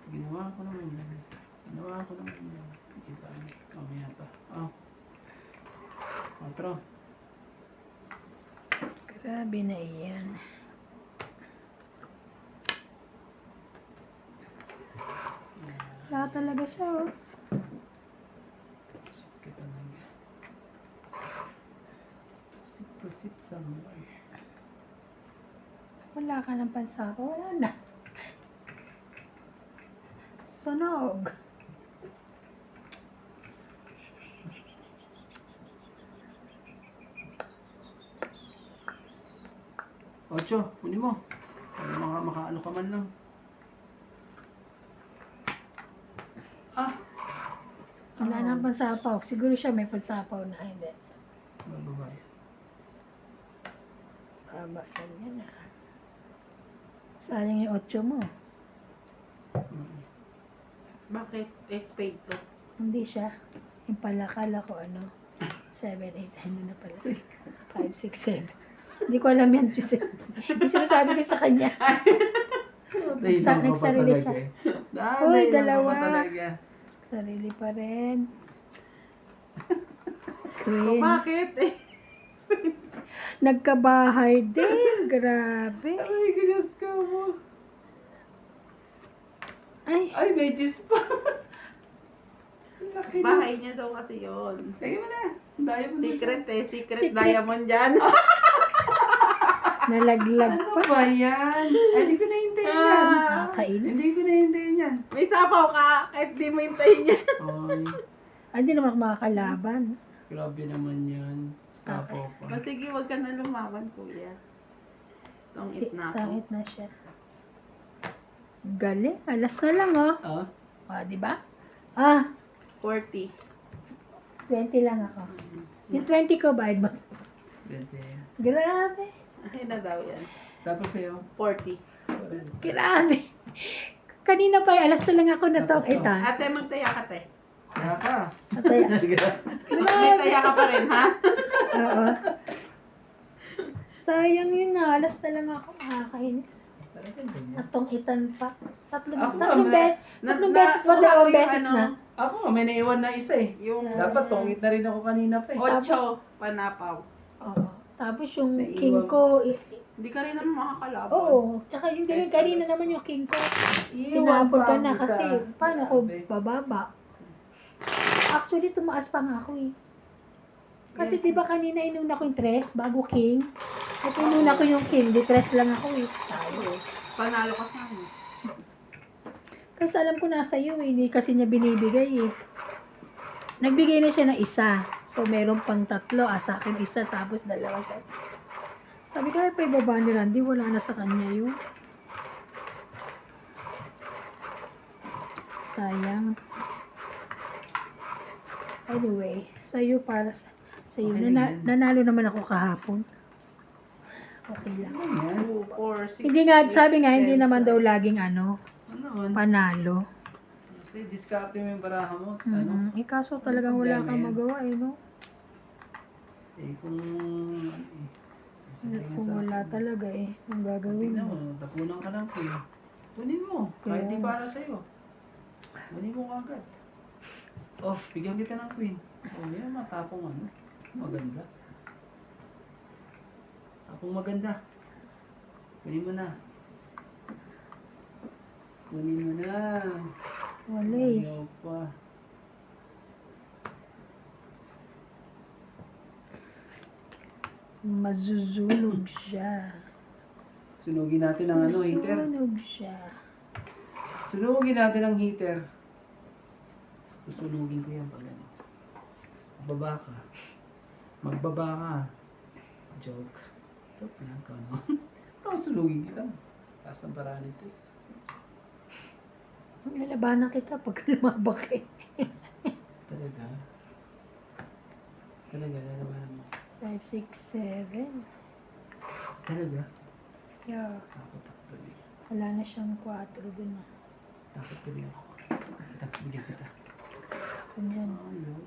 Ginawa ko naman yan. Kita mo. Mamaya pa. Oh. 4. Grabe na iyan. Wala talaga siya, oh. Kita mo. Proceed somewhere. Wala ka ng pansako. Wala na. Sunog. Ocho, kunin mo. Para makaano ka man lang. Ah! Wala nang pansapaw. Siguro siya may pansapaw na. Hindi. Bababay. Haba yan ah. Sayang yung 8 mo. Bakit? Spade to. Hindi siya. Yung pala, kala ko ano. 7, 8, ano na pala. 5, 6, 7. Hindi ko alam yan, Diyos. Yung sinasabi ko sa kanya. Nagsarili siya. Uy, dalawa. Sarili pa rin. Queen. Bakit eh? Nagkabahay din. Grabe. Ay, Diyos ko mo. Ay, Ay, may juice pa. Laki na. Bahay niya daw kasi yun. Lagyan mo na. Daya mo na. Secret eh. Secret diamond yan. nalaglag Ano pa. ba yan? Ay, di ko nahintayin yan. Nakakainis. Hindi ko nahintayin yan. May sapaw ka. Kahit di mo hintayin yan. Ay, Ay, hindi naman ako makakalaban. grabe naman yan. Sapo pa. O sige, wag ka na lumaban, kuya. Tongit na ako. Tangit na siya. Galing. Alas na lang, oh. Ah? Ah, di ba? Ah, 40. 20 lang ako. Yung 20 ko, bayad ba? 20. Grabe. Ay na daw yan. Tapos sa'yo? 40. Grabe. Kanina pa, alas na lang ako natong Tapos to. itan. Ate, magtaya ka, te. Kaya ka. Atay. May taya ka pa rin, ha? Oo. Sayang yun nga, alas na lang ako makakainis. Talagang ganyan. Atong itan pa. Tatlong Ako, tatlong ma'am, tatlong beses ba? Dalawang beses na. Ako, may naiwan na isa eh. Yung Dapat tongit na rin ako kanina pa eh. 8 panapaw. Oo. Tapos yung Naiwan. king ko, Hindi ka rin naman makakalaban. oo. Tsaka yung kanina naman yung king ko. Sinabot ka na kasi paano ko bababa? Actually, tumaas pa nga ako eh. Kasi diba kanina inuna ko yung tres bago king. At inuna ko yung king, di tres lang ako eh. Panalo ka sa akin. Kasi alam ko nasa iyo eh, hindi kasi niya binibigay eh. Nagbigay na siya ng isa. So meron pang 3, sa akin isa tapos 2 sa. Sabi ko, ay pa ibaba ni Randy, wala na sa kanya yun. Sayang. Anyway, sa'yo para sa'yo. Okay na yan. Nanalo naman ako kahapon. Okay lang. Ganyan. 2, 4, 6, Hindi nga, sabi nga, hindi naman daw laging ano, Ano? panalo. Basta diskarte mo yung baraha mo. Ano? Eh, kaso talagang wala kang Problema yan. magawa eh, no? Eh kung... Kung wala talaga eh, ang gagawin Tingnan mo. mo, tapunan ka ng queen. Kunin mo, kahit di para sa'yo. Kunin mo agad. Oh, bigyan kita ng queen. Oh, yan matapong ano. Maganda. Tapong maganda. Kunin mo na. Kunin mo na. Wala eh. Ayaw pa. Mazuzulog siya. Sunugin natin ang ano, heater. Mazuzulog siya. Sunugin natin ang heater. Susunugin ko yan pag ano. Magbaba ka. Magbaba ka. Joke. Joke lang ka, no? Bakit sunugin kita? Taas ang paraan ito. Lalabanan kita pag lumabak eh. Talaga? Talaga, lalabanan mo. 5, 6, 7. Talaga? Yeah. Takot ako tuloy. Wala na siyang 4 dun na. Takot tuloy ako. Kita, bigyan kita. Ganyan. Ayaw.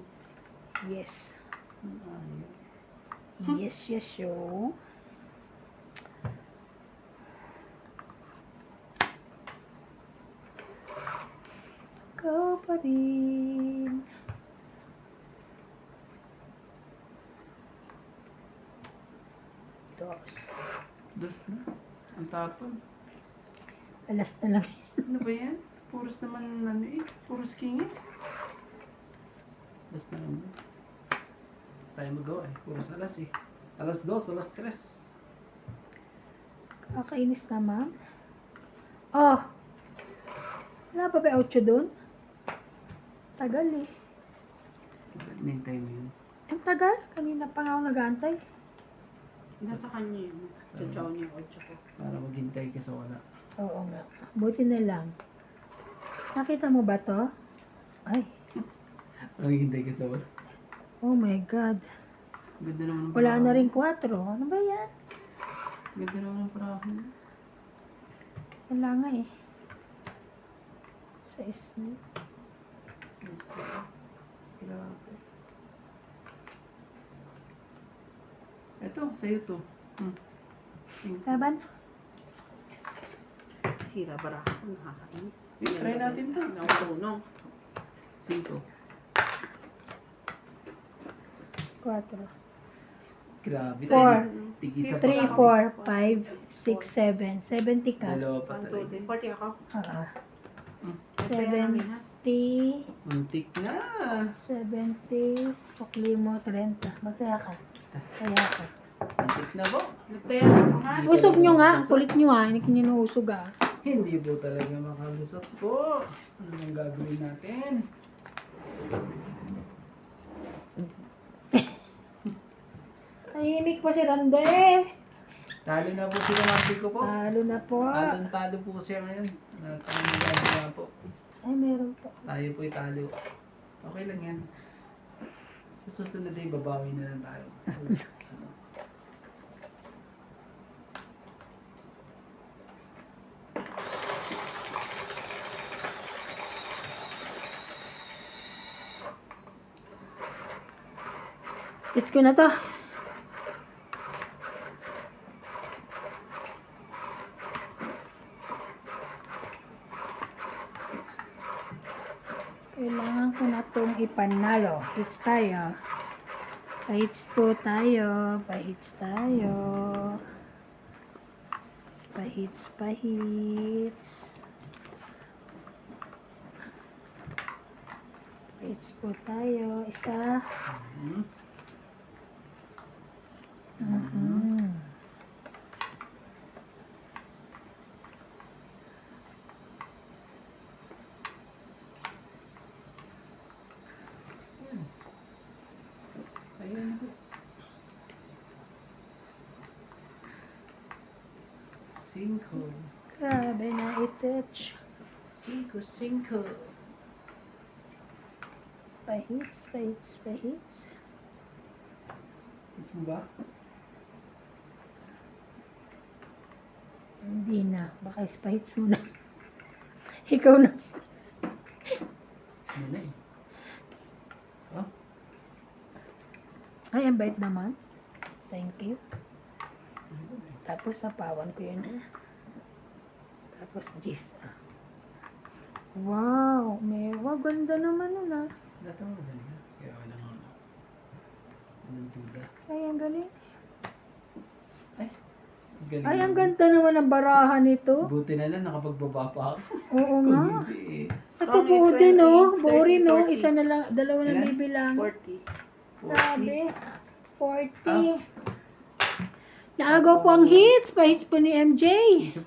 Yes. Ayaw. Yes, yes, yo. Go pa rin. Dos. Dos na. Ang tapon. Alas na lang. Ano ba yan? Puros naman ano eh. Puros king eh. Dos na naman. Tayo magawa eh. Puros alas eh. Alas 2, alas 3. Kakainis naman. Oh! Wala pa ba 8 dun? Tagal eh. Nintay mo yun. Ang tagal. Kanina pa nga ako nag-aantay. Nasa kanya yun. Chachaw niya yung 8 ko. Para maghintay ka sa wala. Oo nga. Buti na lang. Nakita mo ba to? Ay. Para maghintay ka sa wala. Oh my God. Ganda naman ng Wala parahon. na rin 4. Ano ba yan? Ganda naman ng parahon. Wala nga eh. Sa isip. Sister. Grabe. Ito, sa'yo to. Laban? Sira bara ako. Nakakainis. Sige, try natin to. Nautunong. 5. 4. Grabe. 4. Tigisa 3, 4, 5, 6, 7. 70 ka. Dalawa pa 1, 2, talaga. 3, 40 ako. Oo. Kaya namin, ha? 70. Muntik na. 70. Sukli mo 30. Magkaya ka. Kaya ka. Muntik na po. Nagtaya ako, ha? Usog nyo nga. Ang kulit nyo ha. Hindi nyo nausog ah. Hindi po talaga makalusot po. Ano bang gagawin natin? Tahimik po si Rande. Talo na po si Kamante ko po. Talo na po. Talo po siya ngayon. Tayo na po. Ay, meron po. Tayo po talo. Okay lang yan. Sa susunod ay babawi na lang tayo. Gets ko na to. Kailangan ko na itong ipanalo. Hits tayo. Pa-hits po tayo. Pa-hits tayo. Pa-hits, pa-hits. Pa-hits po tayo. Isa. Hmm? Mhm. Ayan po. 5. Grabe na itouch. 5. Pa-hits, pa-hits, pa-hits. Hits mo ba? Hindi na. Baka pa-hits mo na. Ikaw na. Hits mo na eh. Oh, Ay, ang bait naman. Thank you. Tapos napawan ko yun. Tapos gis. Wow, mewa. Ganda naman nun ah. dito mo ba niya? Kaya wala nga ano. Anong duda? Ay, ang galing. Galing Ay, ang naman. ganda naman ang barahan nito. Buti na lang nakapagbaba pa ako. Oo Kung nga. hindi eh. Ito buo din oh. 20, Buo rin oh. 30, Isa na lang, dalawa na Ilan? bibilang. 40. 40. Grabe. 40. Ah. Naagaw po ang hits. Pa-hits po ni MJ. Isa